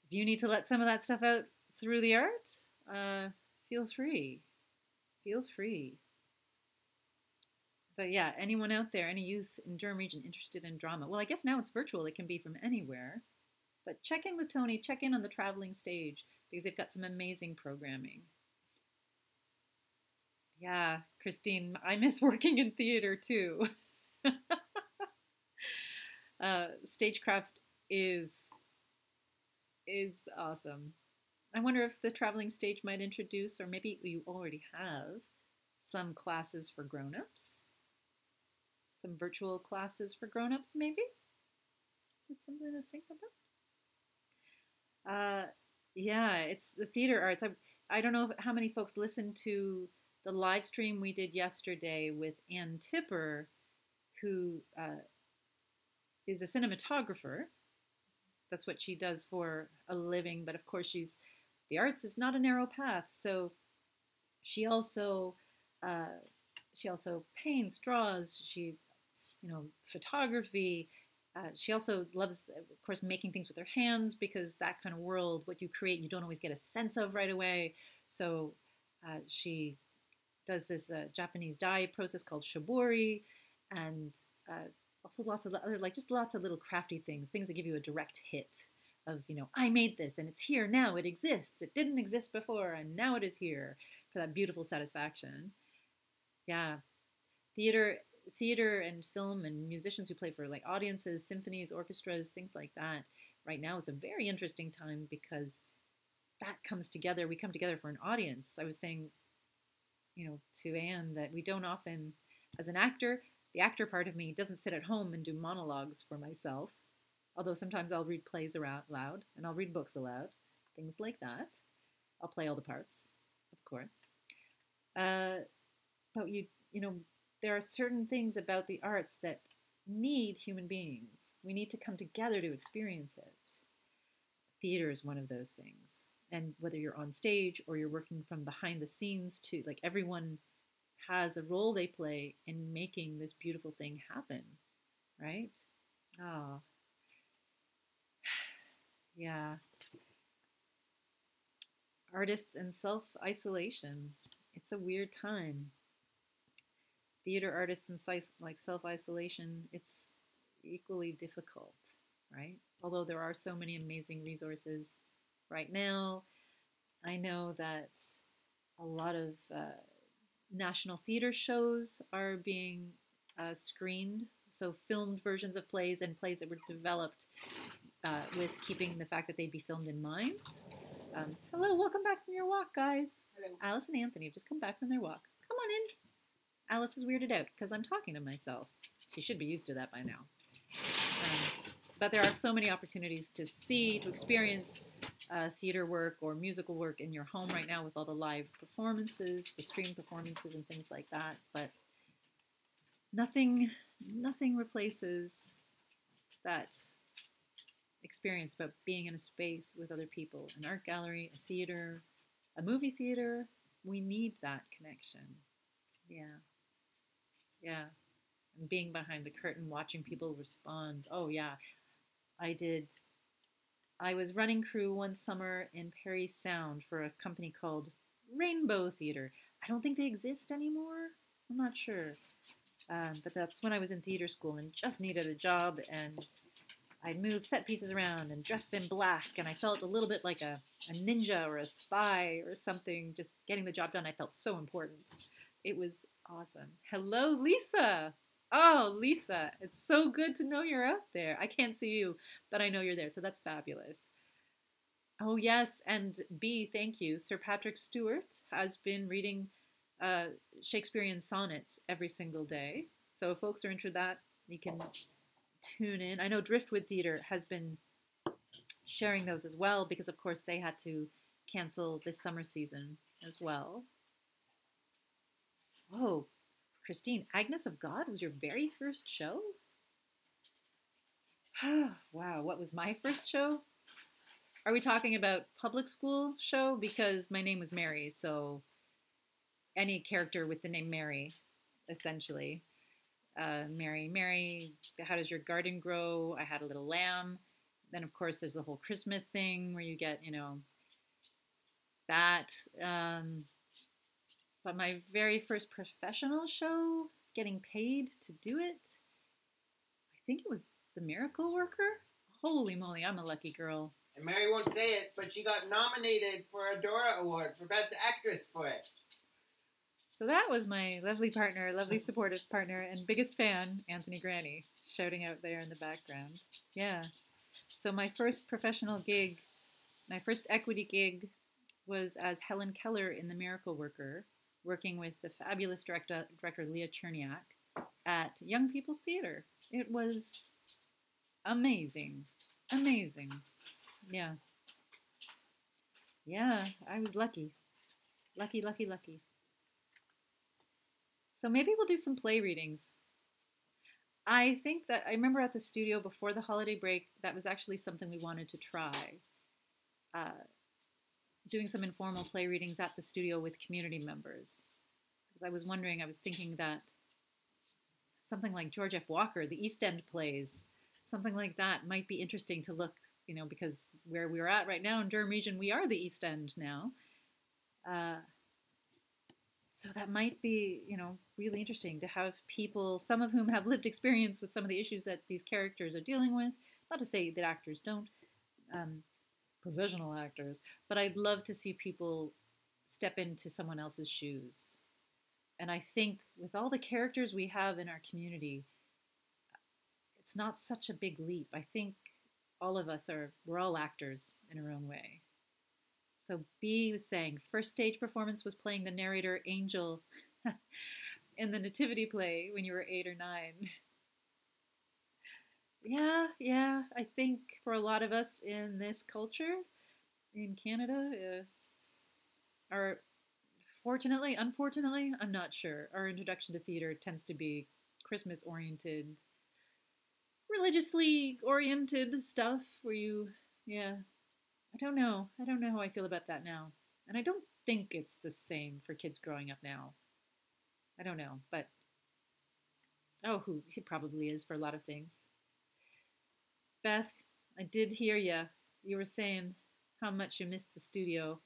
if you need to let some of that stuff out through the art, feel free. Feel free. But yeah, anyone out there, any youth in Durham region interested in drama, well, I guess now it's virtual. It can be from anywhere. But check in with Tony. Check in on the Traveling Stage because they've got some amazing programming. Yeah, Christine, I miss working in theater too. Stagecraft is awesome. I wonder if the Traveling Stage might introduce, or maybe you already have, some classes for grown-ups. Some virtual classes for grown-ups, maybe? Just something to think about. Yeah, it's the theater arts. I don't know how many folks listened to the live stream we did yesterday with Ann Tipper, who is a cinematographer. That's what she does for a living, but of course the arts is not a narrow path. So she also paints, draws, photography. She also loves, of course, making things with her hands because that kind of world, what you create, you don't always get a sense of right away. So she does this Japanese dye process called shibori, and also lots of other, like just lots of little crafty things that give you a direct hit of, I made this and it's here now, it exists. It didn't exist before and now it is here, for that beautiful satisfaction. Yeah, theater and film and musicians who play for like audiences, symphonies, orchestras, things like that. Right now it's a very interesting time because that comes together. We come together for an audience. I was saying, to Anne that we don't often, as an actor, the actor part of me doesn't sit at home and do monologues for myself. Although sometimes I'll read plays aloud and I'll read books aloud, things like that. I'll play all the parts, of course. But there are certain things about the arts that need human beings. We need to come together to experience it. Theater is one of those things. And whether you're on stage or you're working from behind the scenes too, like everyone has a role they play in making this beautiful thing happen. right? Oh, yeah. Artists and self-isolation. It's a weird time. Theater artists and like self-isolation, it's equally difficult, right? Although there are so many amazing resources right now. I know that a lot of national theater shows are being screened, so filmed versions of plays and plays that were developed with keeping the fact that they'd be filmed in mind. Hello, welcome back from your walk, guys. Hello. Alice and Anthony have just come back from their walk. Come on in. Alice is weirded out because I'm talking to myself. She should be used to that by now. But there are so many opportunities to see, to experience theater work or musical work in your home right now with all the live performances, the stream performances and things like that. But nothing replaces that experience about being in a space with other people, an art gallery, a theater, a movie theater. We need that connection. Yeah. Yeah. And being behind the curtain, watching people respond. Oh, yeah. I was running crew one summer in Perry Sound for a company called Rainbow Theater. I don't think they exist anymore. I'm not sure. But that's when I was in theater school and just needed a job, and I moved set pieces around and dressed in black, and I felt a little bit like a ninja or a spy or something, just getting the job done. I felt so important. It was awesome. Hello, Lisa. Oh, Lisa, it's so good to know you're out there. I can't see you, but I know you're there, so that's fabulous. Oh, yes, and B, thank you. Sir Patrick Stewart has been reading Shakespearean sonnets every single day. So if folks are into that, you can tune in. I know Driftwood Theater has been sharing those as well because, of course, they had to cancel this summer season as well. Whoa, Christine, Agnes of God was your very first show? Wow, what was my first show? Are we talking about public school show? Because my name was Mary, so any character with the name Mary, essentially. Mary, how does your garden grow? I had a little lamb. Then, of course, there's the whole Christmas thing where you get, that. But my very first professional show, getting paid to do it, I think it was The Miracle Worker. Holy moly, I'm a lucky girl. And Mary won't say it, but she got nominated for a Dora Award for Best Actress for it. So that was my lovely partner, lovely supportive partner, and biggest fan, Anthony Granny, shouting out there in the background. Yeah. So my first professional gig, my first equity gig, was as Helen Keller in The Miracle Worker, working with the fabulous director Leah Cherniak at Young People's Theater. It was amazing. Amazing. Yeah. Yeah, I was lucky. Lucky. So maybe we'll do some play readings. I think that I remember at the studio before the holiday break, that was actually something we wanted to try. Doing some informal play readings at the studio with community members. Because I was thinking that something like George F. Walker, the East End plays, something like that might be interesting to look, because where we're at right now in Durham region, we are the East End now. So that might be, really interesting to have people, some of whom have lived experience with some of the issues that these characters are dealing with. Not to say that actors don't, professional actors, but I'd love to see people step into someone else's shoes. And I think with all the characters we have in our community, it's not such a big leap. I think all of us we're all actors in our own way. So B was saying, first stage performance was playing the narrator Angel in the Nativity play when you were 8 or 9. Yeah, I think for a lot of us in this culture, in Canada, our fortunately, unfortunately, I'm not sure, our introduction to theater tends to be Christmas-oriented, religiously oriented stuff where I don't know how I feel about that now. And I don't think it's the same for kids growing up now. I don't know, but Oh, who he probably is for a lot of things. Beth, I did hear you. You were saying how much you missed the studio.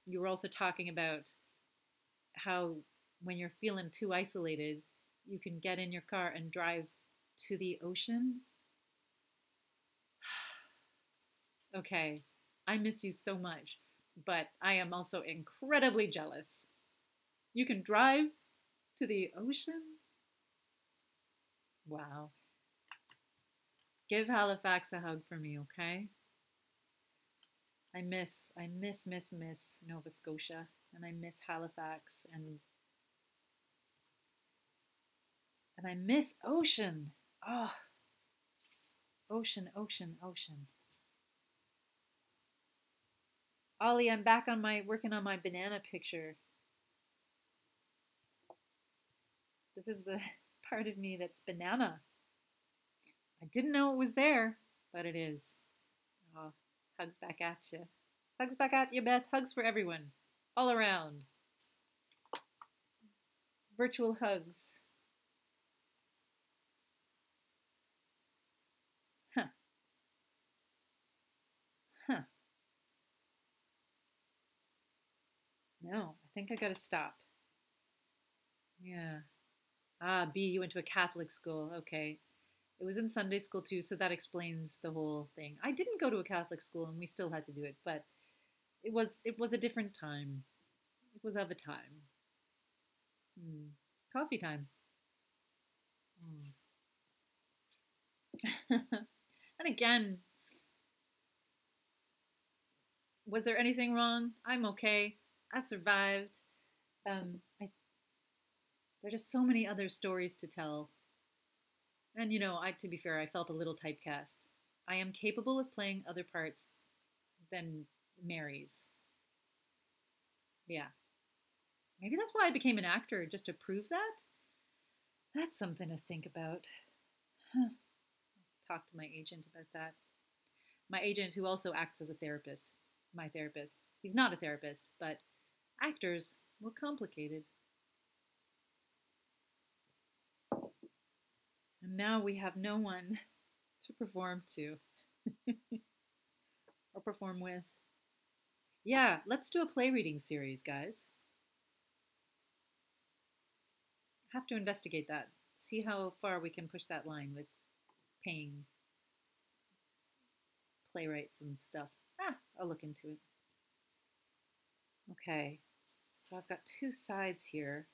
You were also talking about how when you're feeling too isolated, you can get in your car and drive to the ocean. Okay, I miss you so much, but I am also incredibly jealous. You can drive to the ocean? Wow. Give Halifax a hug for me, okay? I miss Nova Scotia, and I miss Halifax, and I miss ocean. Oh, ocean, ocean, ocean. Ollie, I'm back on my working on my banana picture. This is the part of me that's banana. I didn't know it was there, but it is. Oh, hugs back at you. Hugs back at you, Beth. Hugs for everyone. All around. Virtual hugs. Huh. Huh. No, I think I gotta stop. Yeah. Ah, B, you went to a Catholic school. Okay. It was in Sunday school too, so that explains the whole thing. I didn't go to a Catholic school and we still had to do it, but it was a different time. It was of a time. Hmm. Coffee time. Hmm. And again, was there anything wrong? I'm okay. I survived. I, there are just so many other stories to tell. And to be fair, I felt a little typecast. I am capable of playing other parts than Mary's. Yeah. Maybe that's why I became an actor, just to prove that. That's something to think about. Huh. Talk to my agent about that. My agent, who also acts as a therapist, my therapist. He's not a therapist, but actors were complicated. And now we have no one to perform to or perform with. Yeah, let's do a play reading series, guys. Have to investigate that. See how far we can push that line with paying playwrights and stuff. I'll look into it. Okay, so I've got two sides here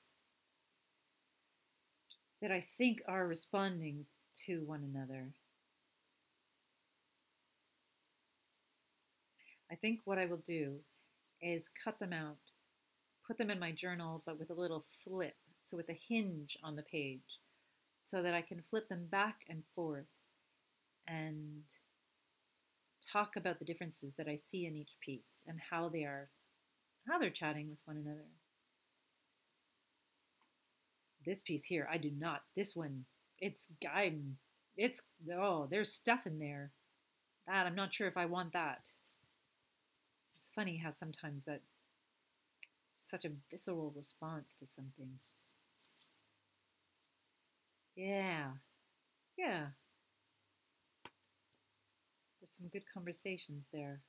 that I think are responding to one another. I think what I will do is cut them out, put them in my journal, but with a little flip, so with a hinge on the page, so that I can flip them back and forth and talk about the differences that I see in each piece and how they're chatting with one another. This piece here, I do not. This one, it's guiding. It's oh, there's stuff in there. That I'm not sure if I want that. It's funny how sometimes that such a visceral response to something. Yeah. Yeah. There's some good conversations there.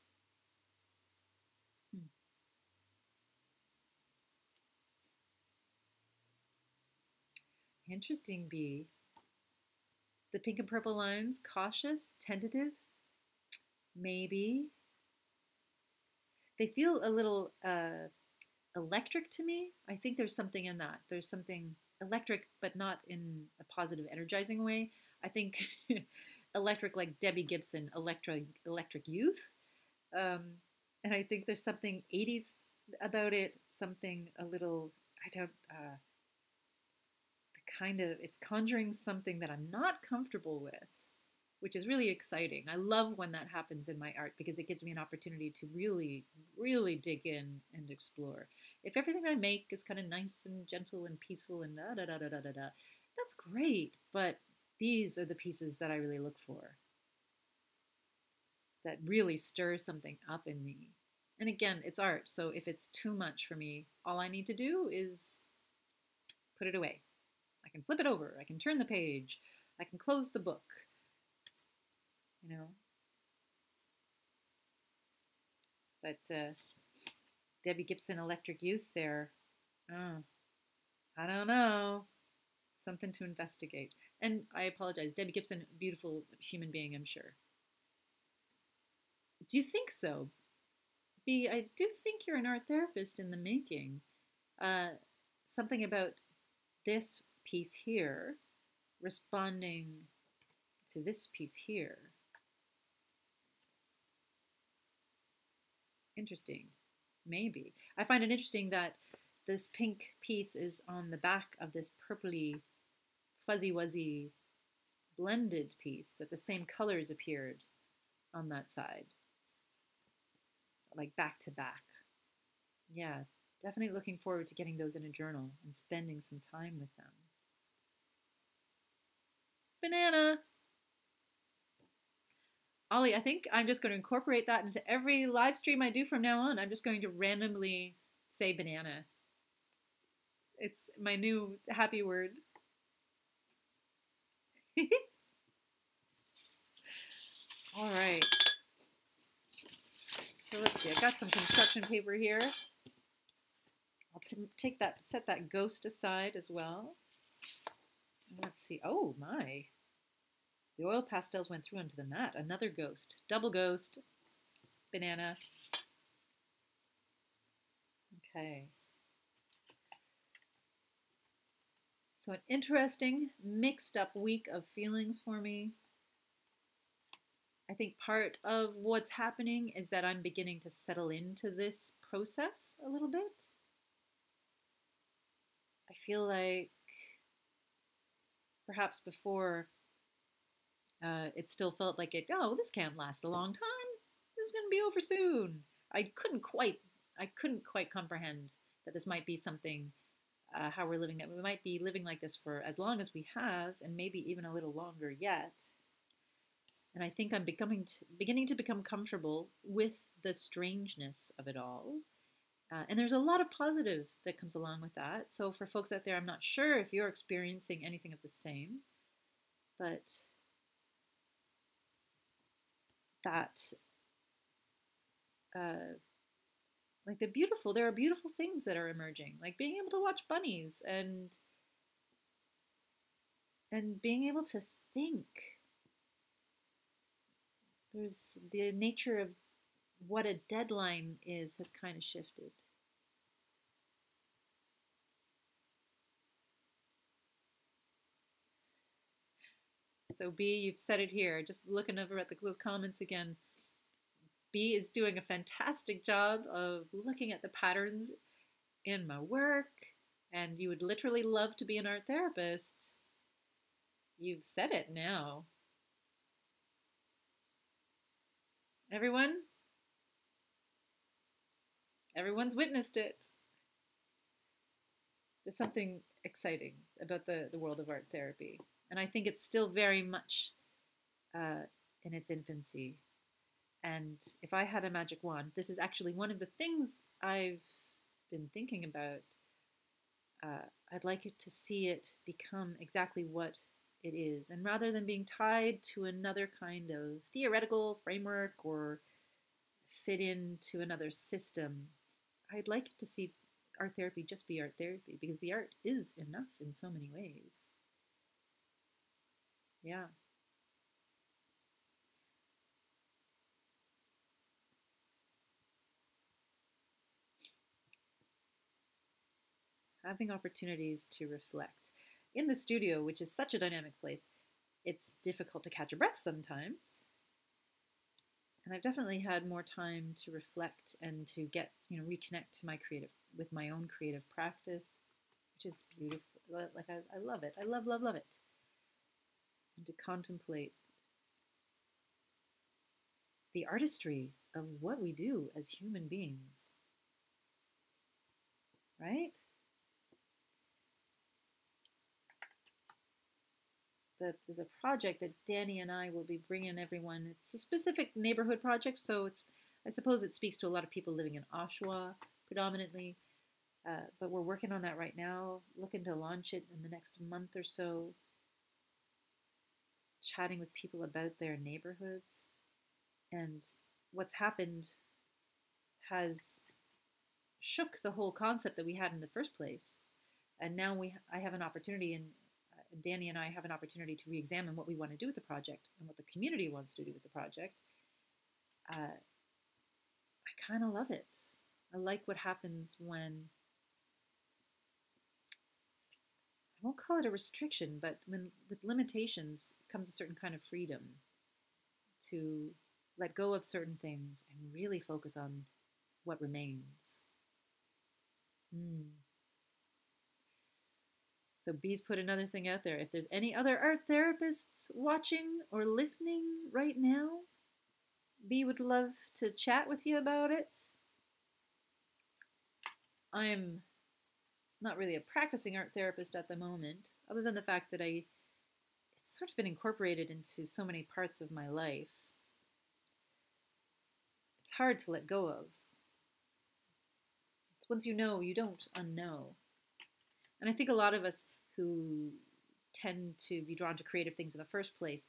Hmm. Interesting, B. The pink and purple lines, cautious, tentative, maybe. They feel a little electric to me. I think there's something in that. There's something electric, but not in a positive, energizing way. I think electric, like Debbie Gibson, electric youth. Um, and I think there's something 80s about it, something a little, I don't, the kind of, it's conjuring something that I'm not comfortable with, which is really exciting. I love when that happens in my art because it gives me an opportunity to really, really dig in and explore. If everything I make is kind of nice and gentle and peaceful and da da da da da da da, that's great. But these are the pieces that I really look for, that really stir something up in me. And again, it's art, so if it's too much for me, all I need to do is put it away. I can flip it over. I can turn the page. I can close the book. You know. But Debbie Gibson, Electric Youth there. Oh, I don't know. Something to investigate. And I apologize. Debbie Gibson, beautiful human being, I'm sure. Do you think so? B, I do think you're an art therapist in the making. Something about this piece here responding to this piece here. Interesting. Maybe. I find it interesting that this pink piece is on the back of this purpley, fuzzy-wuzzy blended piece, that the same colors appeared on that side. Like back to back. Yeah, definitely looking forward to getting those in a journal and spending some time with them. Banana! Ollie, I think I'm just going to incorporate that into every live stream I do from now on. I'm just going to randomly say banana. It's my new happy word. All right. So let's see. I got some construction paper here. I'll take that, set that ghost aside as well. Let's see. Oh my. The oil pastels went through onto the mat. Another ghost. Double ghost. Banana. Okay. So an interesting mixed up week of feelings for me. I think part of what's happening is that I'm beginning to settle into this process a little bit. I feel like perhaps before it still felt like this can't last a long time. This is going to be over soon. I couldn't quite comprehend that this might be something, how we're living, that we might be living like this for as long as we have, and maybe even a little longer yet. And I think I'm beginning to become comfortable with the strangeness of it all. And there's a lot of positive that comes along with that. So for folks out there, I'm not sure if you're experiencing anything of the same, but that like there are beautiful things that are emerging, like being able to watch bunnies and being able to think. There's the nature of what a deadline is has kind of shifted. So B, you've said it here. Just looking over at those comments again. B is doing a fantastic job of looking at the patterns in my work, and you would literally love to be an art therapist. You've said it now. Everyone's witnessed it. There's something exciting about the world of art therapy. And I think it's still very much in its infancy. And if I had a magic wand, this is actually one of the things I've been thinking about. I'd like it to see it become exactly what it is. And rather than being tied to another kind of theoretical framework or fit into another system, I'd like to see art therapy just be art therapy, because the art is enough in so many ways. Yeah. Having opportunities to reflect. In the studio, which is such a dynamic place, it's difficult to catch your breath sometimes. And I've definitely had more time to reflect and to get, reconnect to with my own creative practice, which is beautiful. Like I love it. I love it. And to contemplate the artistry of what we do as human beings. Right? There's a project that Danny and I will be bringing everyone. It's a specific neighborhood project, so I suppose it speaks to a lot of people living in Oshawa predominantly. But we're working on that right now, looking to launch it in the next month or so, chatting with people about their neighborhoods. And what's happened has shook the whole concept that we had in the first place. And now I have an opportunity, and Danny and I have an opportunity to re-examine what we want to do with the project and what the community wants to do with the project. I kind of love it. I like what happens when, I won't call it a restriction, but when with limitations comes a certain kind of freedom to let go of certain things and really focus on what remains. So Bee's put another thing out there. If there's any other art therapists watching or listening right now, Bee would love to chat with you about it. I'm not really a practicing art therapist at the moment, other than the fact that it's sort of been incorporated into so many parts of my life. It's hard to let go of. It's once you know, you don't unknow. And I think a lot of us who tend to be drawn to creative things in the first place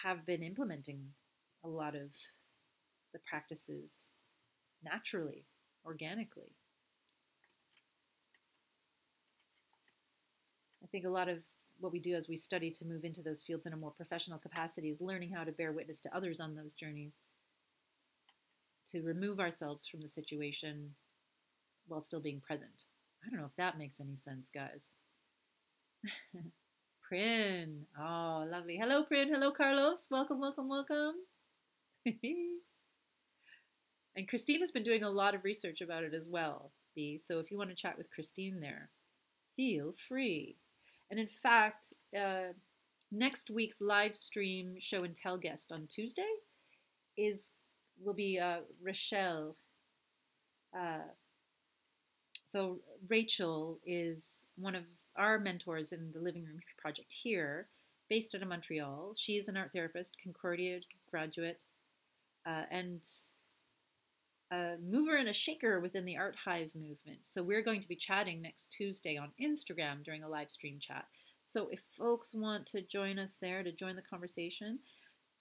have been implementing a lot of the practices naturally, organically. I think a lot of what we do as we study to move into those fields in a more professional capacity is learning how to bear witness to others on those journeys, to remove ourselves from the situation while still being present. I don't know if that makes any sense, guys. Prin. Oh, lovely. Hello, Prin. Hello, Carlos. Welcome, welcome, welcome. And Christine has been doing a lot of research about it as well, B. So if you want to chat with Christine there, feel free. And in fact, next week's live stream show and tell guest on Tuesday will be Rachel. So Rachel is one of our mentors in the Living Room project here, based out of Montreal. She is an art therapist, Concordia graduate, and a mover and a shaker within the Art Hive movement. So we're going to be chatting next Tuesday on Instagram during a live stream chat. So if folks want to join us there, to join the conversation,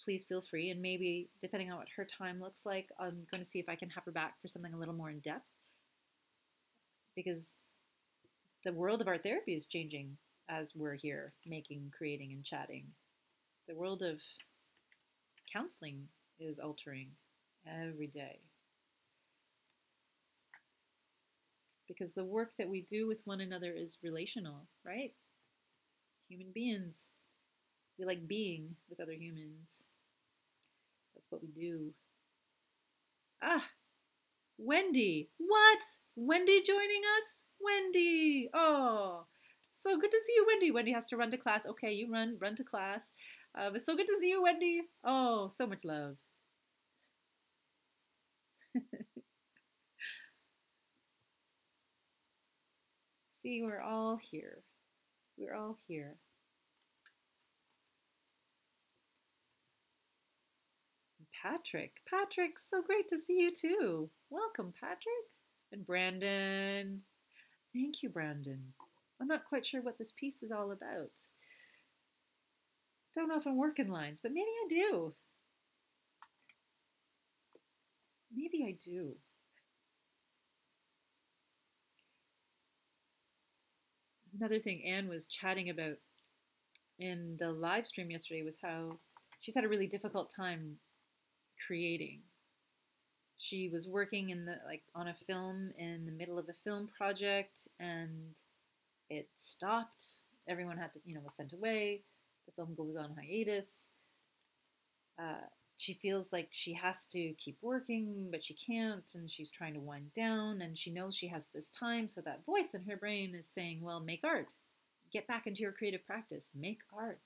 please feel free. And maybe, depending on what her time looks like, I'm going to see if I can have her back for something a little more in depth. Because the world of art therapy is changing as we're here making, creating, and chatting. The world of counseling is altering every day. Because the work that we do with one another is relational, right? Human beings. We like being with other humans. That's what we do. Ah! Wendy. What? Wendy joining us? Wendy. Oh, so good to see you, Wendy. Wendy has to run to class. Okay, you run to class. But so good to see you, Wendy. Oh, so much love. See, we're all here. We're all here. Patrick. Patrick, so great to see you too. Welcome, Patrick. And Brandon. Thank you, Brandon. I'm not quite sure what this piece is all about. Don't often work in lines, but maybe I do. Maybe I do. Another thing Anne was chatting about in the live stream yesterday was how she's had a really difficult time creating. She was working on a film in the middle of a film project, and it stopped. Everyone had to, was sent away. The film goes on hiatus. She feels like she has to keep working, but she can't, and she's trying to wind down, and she knows she has this time, so that voice in her brain is saying, well, make art. Get back into your creative practice. Make art.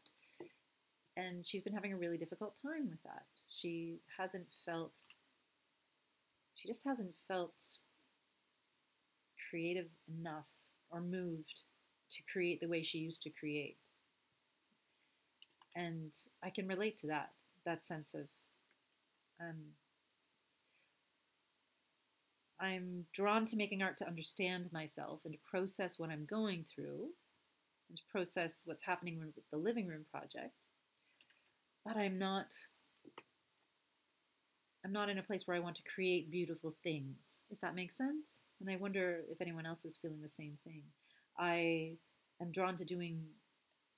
And she's been having a really difficult time with that. She just hasn't felt creative enough or moved to create the way she used to create. And I can relate to that sense of, I'm drawn to making art to understand myself and to process what I'm going through and to process what's happening with the Living Room project. But I'm not in a place where I want to create beautiful things, if that makes sense. And I wonder if anyone else is feeling the same thing. I am drawn to doing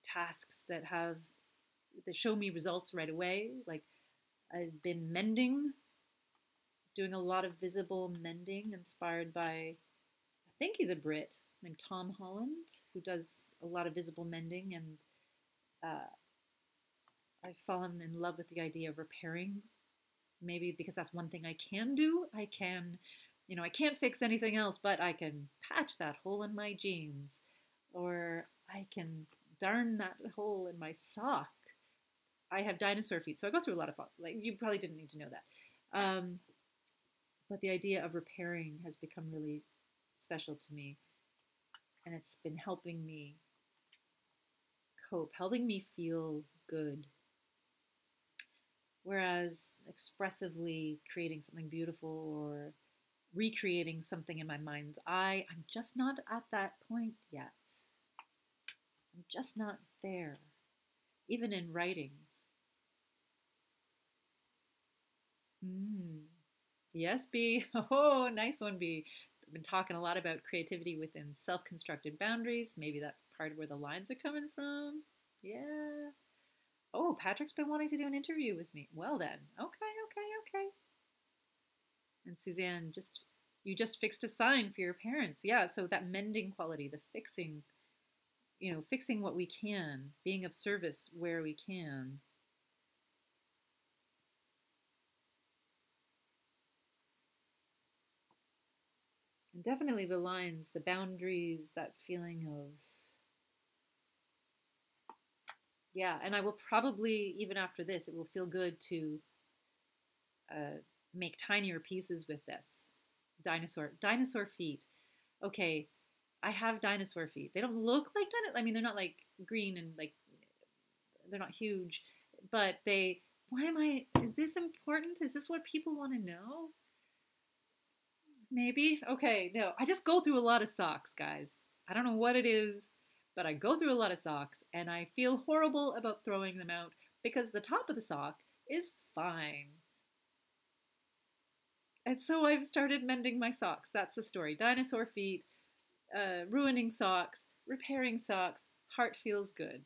tasks that show me results right away. Like I've been mending, doing a lot of visible mending, inspired by, I think he's a Brit named Tom Holland, who does a lot of visible mending. And uh, I've fallen in love with the idea of repairing, maybe because that's one thing I can do. I can't fix anything else, but I can patch that hole in my jeans, or I can darn that hole in my sock. I have dinosaur feet, so I go through a lot of, like, you probably didn't need to know that. But the idea of repairing has become really special to me, and it's been helping me cope, helping me feel good. Whereas expressively creating something beautiful or recreating something in my mind's eye, I'm just not at that point yet. I'm just not there. Even in writing. Yes, B. Oh, nice one, B. I've been talking a lot about creativity within self-constructed boundaries. Maybe that's part of where the lines are coming from. Yeah. Oh, Patrick's been wanting to do an interview with me. Well then. Okay. And Suzanne, you just fixed a sign for your parents. Yeah, so that mending quality, the fixing, fixing what we can, being of service where we can. And definitely the lines, the boundaries, that feeling of, yeah, and I will probably, even after this, it will feel good to make tinier pieces with this. Dinosaur feet. Okay, I have dinosaur feet. They don't look like dinosaur. I mean, they're not like green and like, they're not huge, but is this important? Is this what people want to know? Maybe. Okay, no, I just go through a lot of socks, guys. I don't know what it is, but I go through a lot of socks and I feel horrible about throwing them out because the top of the sock is fine. And so I've started mending my socks. That's the story. Dinosaur feet, ruining socks, repairing socks. Heart feels good.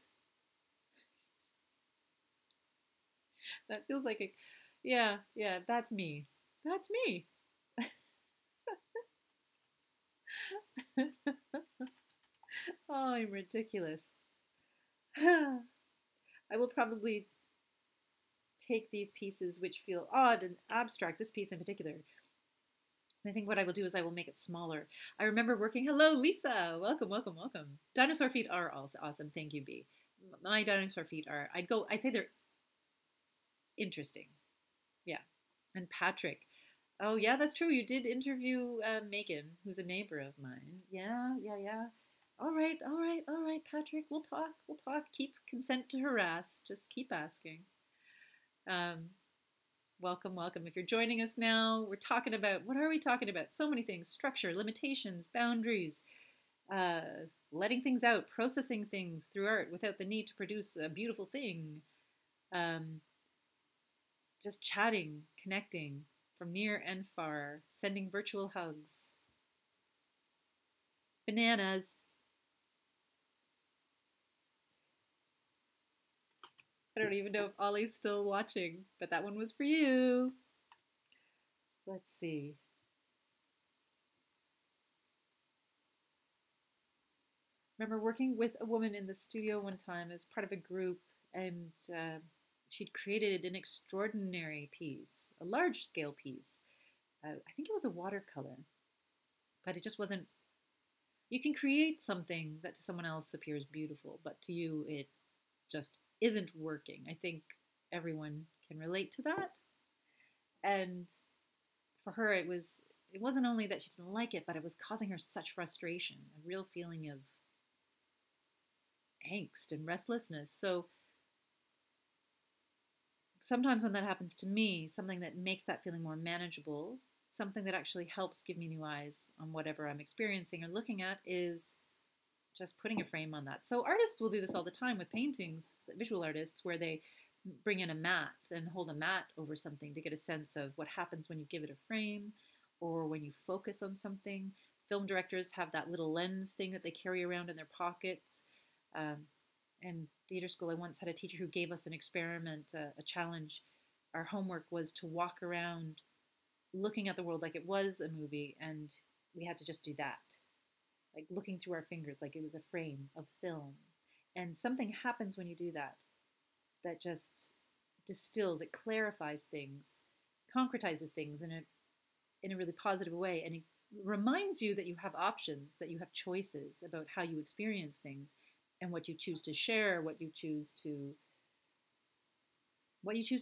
That feels like yeah, that's me. That's me. Oh, I'm ridiculous. I will probably take these pieces which feel odd and abstract, this piece in particular. And I think what I will do is I will make it smaller. I remember working, hello, Lisa. Welcome. Dinosaur feet are also awesome. Thank you, B. My dinosaur feet are, I'd say they're interesting. Yeah. And Patrick. Oh, yeah, that's true. You did interview Megan, who's a neighbor of mine. Yeah. All right, Patrick. We'll talk. Keep consent to harass. Just keep asking. Welcome. If you're joining us now, we're talking about, what are we talking about? So many things: structure, limitations, boundaries, letting things out, processing things through art without the need to produce a beautiful thing. Just chatting, connecting from near and far, sending virtual hugs. Bananas. I don't even know if Ollie's still watching, but that one was for you. Let's see. Remember working with a woman in the studio one time as part of a group, and she'd created an extraordinary piece, a large-scale piece. I think it was a watercolor, but it just wasn't. You can create something that to someone else appears beautiful, but to you it just isn't working. I think everyone can relate to that. And for her, it wasn't only that she didn't like it, but it was causing her such frustration, a real feeling of angst and restlessness. So sometimes when that happens to me, something that makes that feeling more manageable something that actually helps give me new eyes on whatever I'm experiencing or looking at is just putting a frame on that. So artists will do this all the time with paintings, visual artists, where they bring in a mat and hold a mat over something to get a sense of what happens when you give it a frame or when you focus on something. Film directors have that little lens thing that they carry around in their pockets. In theater school, I once had a teacher who gave us an experiment, a challenge. Our homework was to walk around looking at the world like it was a movie, and we had to just do that, like looking through our fingers like it was a frame of film. And something happens when you do that that just distills, it clarifies things, concretizes things in a really positive way, and it reminds you that you have options, that you have choices about how you experience things and what you choose to share, what you choose to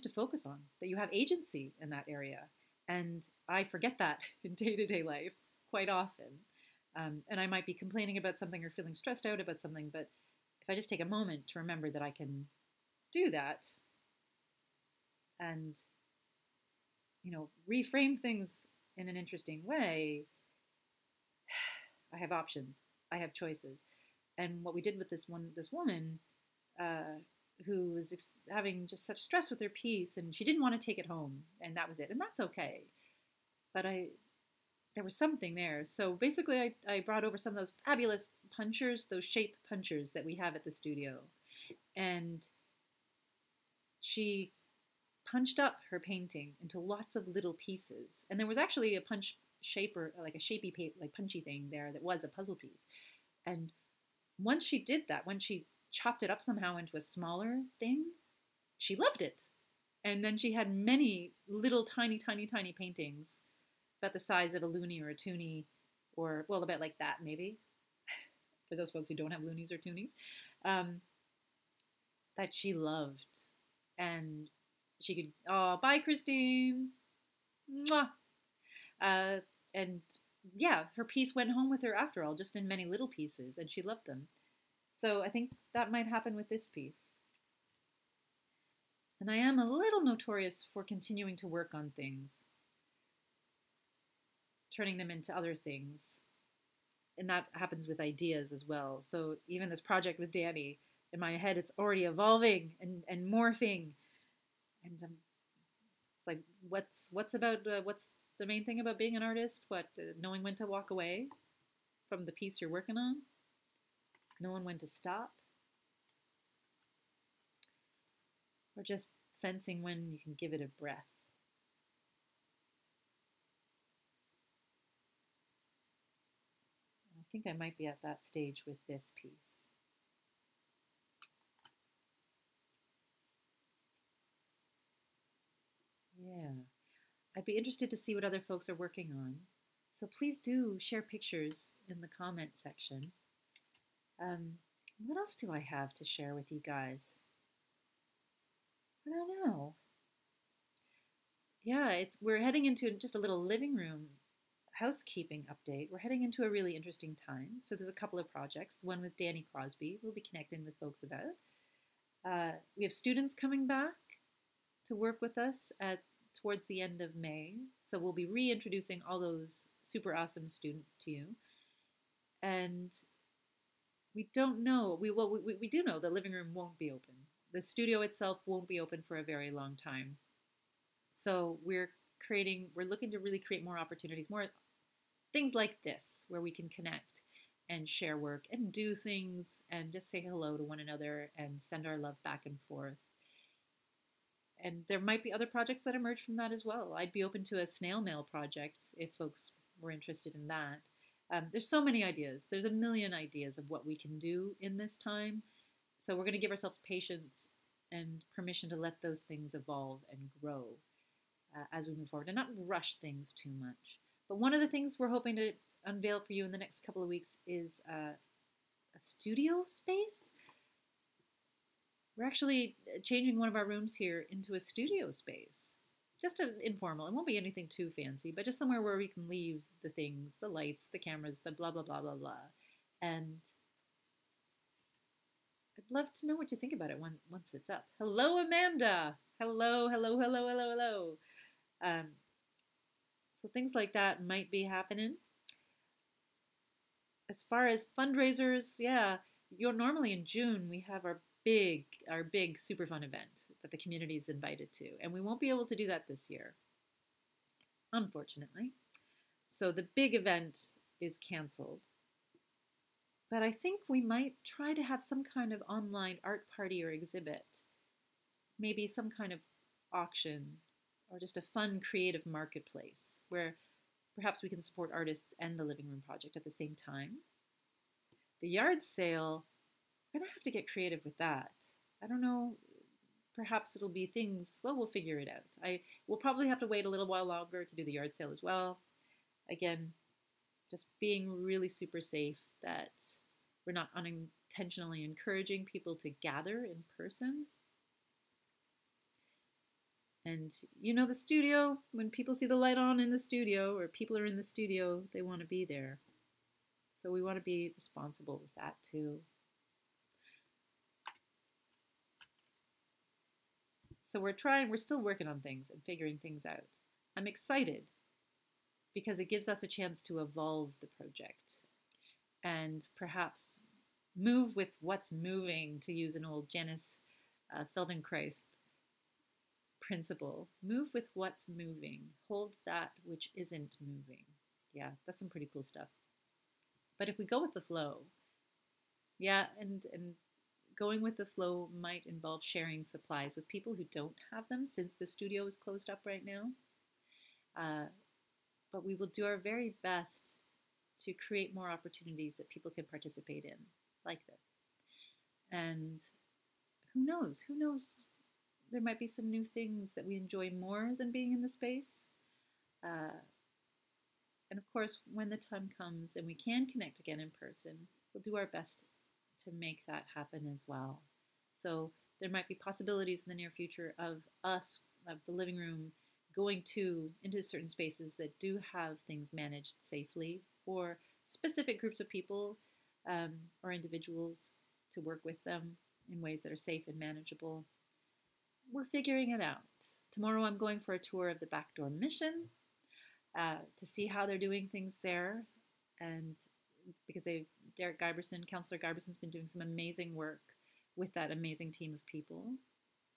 focus on, that you have agency in that area. And I forget that in day-to-day life quite often. And I might be complaining about something or feeling stressed out about something, but if I just take a moment to remember that I can do that and, reframe things in an interesting way, I have options. I have choices. And what we did with this woman who was having just such stress with her piece, and she didn't want to take it home, and that was it. And that's okay. But there was something there. So basically, I brought over some of those fabulous punchers, those shape punchers that we have at the studio. And she punched up her painting into lots of little pieces. And there was actually a punch shaper, like a shapy, like punchy thing there that was a puzzle piece. And once she did that, when she chopped it up somehow into a smaller thing, she loved it. And then she had many little tiny paintings about the size of a loonie or a toonie, or, well, about like that maybe, for those folks who don't have loonies or toonies, that she loved. And she could, oh, bye, Christine. Mwah. And yeah, her piece went home with her after all, just in many little pieces, and she loved them. So I think that might happen with this piece. And I am a little notorious for continuing to work on things, turning them into other things. And that happens with ideas as well. So even this project with Danny, in my head, it's already evolving and morphing. And it's like, what's the main thing about being an artist? Knowing when to walk away from the piece you're working on? Knowing when to stop? Or just sensing when you can give it a breath? I think I might be at that stage with this piece. Yeah. I'd be interested to see what other folks are working on. So please do share pictures in the comment section. What else do I have to share with you guys? I don't know. Yeah, we're heading into just a little living room housekeeping update. We're heading into a really interesting time. So there's a couple of projects. The one with Danny Crosby we'll be connecting with folks about. We have students coming back to work with us towards the end of May. So we'll be reintroducing all those super awesome students to you. And we don't know, we do know the living room won't be open. The studio itself won't be open for a very long time. So we're looking to really create more opportunities, more things like this, where we can connect and share work and do things and just say hello to one another and send our love back and forth. And there might be other projects that emerge from that as well. I'd be open to a snail mail project if folks were interested in that. There's so many ideas. There's a million ideas of what we can do in this time. So we're going to give ourselves patience and permission to let those things evolve and grow as we move forward and not rush things too much. But one of the things we're hoping to unveil for you in the next couple of weeks is a studio space. We're actually changing one of our rooms here into a studio space. Just an informal. It won't be anything too fancy, but just somewhere where we can leave the things, the lights, the cameras, the blah, blah, blah, blah, blah. And I'd love to know what you think about it once it's up. Hello, Amanda. Hello, hello, hello, hello, hello. So things like that might be happening. As far as fundraisers, yeah, you're normally in June we have our big super fun event that the community is invited to, and we won't be able to do that this year, unfortunately. So the big event is canceled. But I think we might try to have some kind of online art party or exhibit, maybe some kind of auction or just a fun creative marketplace where perhaps we can support artists and the Living Room Project at the same time. The yard sale, we're going to have to get creative with that. I don't know, perhaps it'll be things, well, we'll figure it out. We'll probably have to wait a little while longer to do the yard sale as well. Again, just being really super safe that we're not unintentionally encouraging people to gather in person. And you know the studio, when people see the light on in the studio or people are in the studio, they want to be there. So we want to be responsible with that too. So we're still working on things and figuring things out. I'm excited because it gives us a chance to evolve the project and perhaps move with what's moving, to use an old Janice Feldenkrais principle. Move with what's moving. Hold that which isn't moving. Yeah, that's some pretty cool stuff. But if we go with the flow, yeah, and going with the flow might involve sharing supplies with people who don't have them, since the studio is closed up right now. But we will do our very best to create more opportunities that people can participate in, like this. And who knows? Who knows? There might be some new things that we enjoy more than being in the space. And of course, when the time comes and we can connect again in person, we'll do our best to make that happen as well. So there might be possibilities in the near future of us, of the living room, going into certain spaces that do have things managed safely for specific groups of people or individuals, to work with them in ways that are safe and manageable. We're figuring it out. Tomorrow I'm going for a tour of the Backdoor Mission to see how they're doing things there, and because Councillor Giberson's been doing some amazing work with that amazing team of people.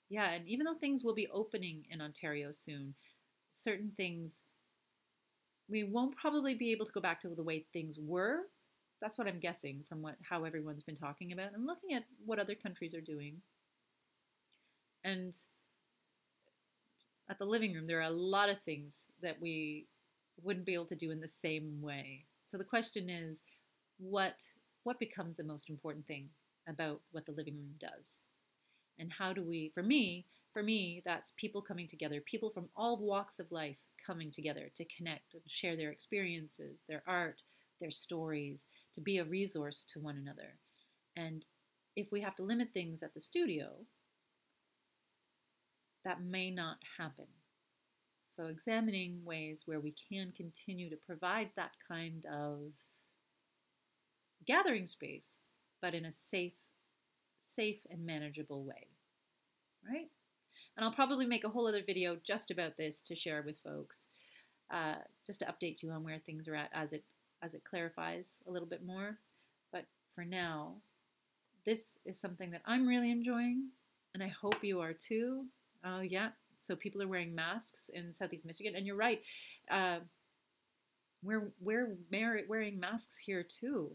Yeah, and even though things will be opening in Ontario soon, certain things, we won't probably be able to go back to the way things were. That's what I'm guessing from how everyone's been talking about and looking at what other countries are doing. And at the living room, there are a lot of things that we wouldn't be able to do in the same way. So the question is, what becomes the most important thing about what the living room does? And how do we, for me, that's people coming together, people from all walks of life coming together to connect and share their experiences, their art, their stories, to be a resource to one another. And if we have to limit things at the studio, that may not happen. So examining ways where we can continue to provide that kind of gathering space, but in a safe and manageable way, right? And I'll probably make a whole other video just about this to share with folks, just to update you on where things are at as it clarifies a little bit more. But for now, this is something that I'm really enjoying, and I hope you are too. Yeah, so people are wearing masks in Southeast Michigan, and you're right. We're wearing masks here too.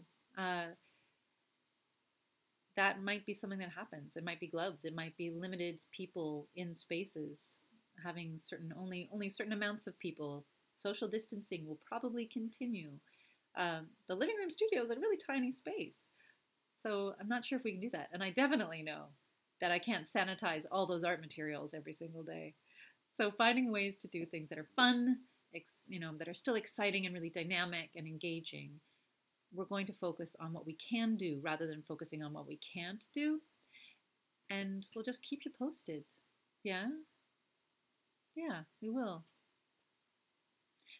That might be something that happens. It might be gloves. It might be limited people in spaces, having only certain amounts of people. Social distancing will probably continue. The living room studio is a really tiny space, so I'm not sure if we can do that. And I definitely know that I can't sanitize all those art materials every single day. So finding ways to do things that are fun, that are still exciting and really dynamic and engaging. We're going to focus on what we can do rather than focusing on what we can't do. And we'll just keep you posted. Yeah? Yeah, we will.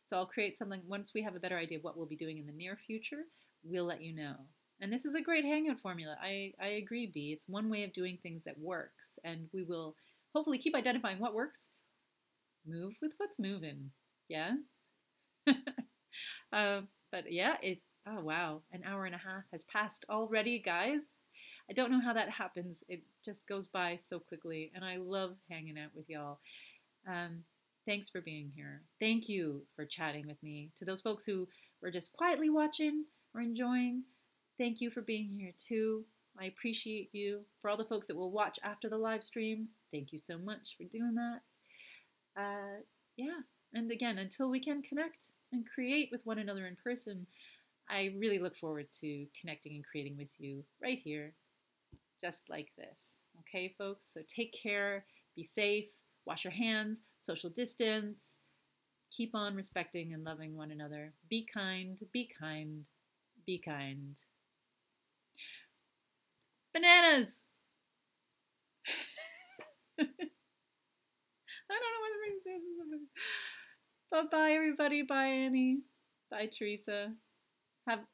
So I'll create something, once we have a better idea of what we'll be doing in the near future, we'll let you know. And this is a great hangout formula. I agree, B. It's one way of doing things that works. And we will hopefully keep identifying what works. Move with what's moving. Yeah? But yeah, oh wow, an hour and a half has passed already, guys. I don't know how that happens. It just goes by so quickly, and I love hanging out with y'all. Um, Thanks for being here. Thank you for chatting with me. To those folks who were just quietly watching or enjoying, thank you for being here too. I appreciate you. For all the folks that will watch after the live stream, thank you so much for doing that. Yeah, and again, until we can connect and create with one another in person, I really look forward to connecting and creating with you right here, just like this. Okay, folks? So take care, be safe, wash your hands, social distance, keep on respecting and loving one another. Be kind, be kind, be kind. Bananas! I don't know what to say. Bye-bye, everybody. Bye, Annie. Bye, Teresa.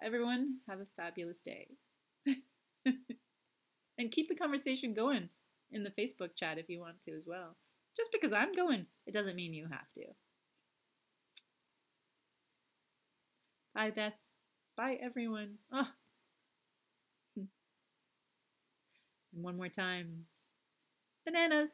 Everyone have a fabulous day. And keep the conversation going in the Facebook chat if you want to as well. Just because I'm going, it doesn't mean you have to. Bye, Beth. Bye, everyone. Oh. And one more time. Bananas.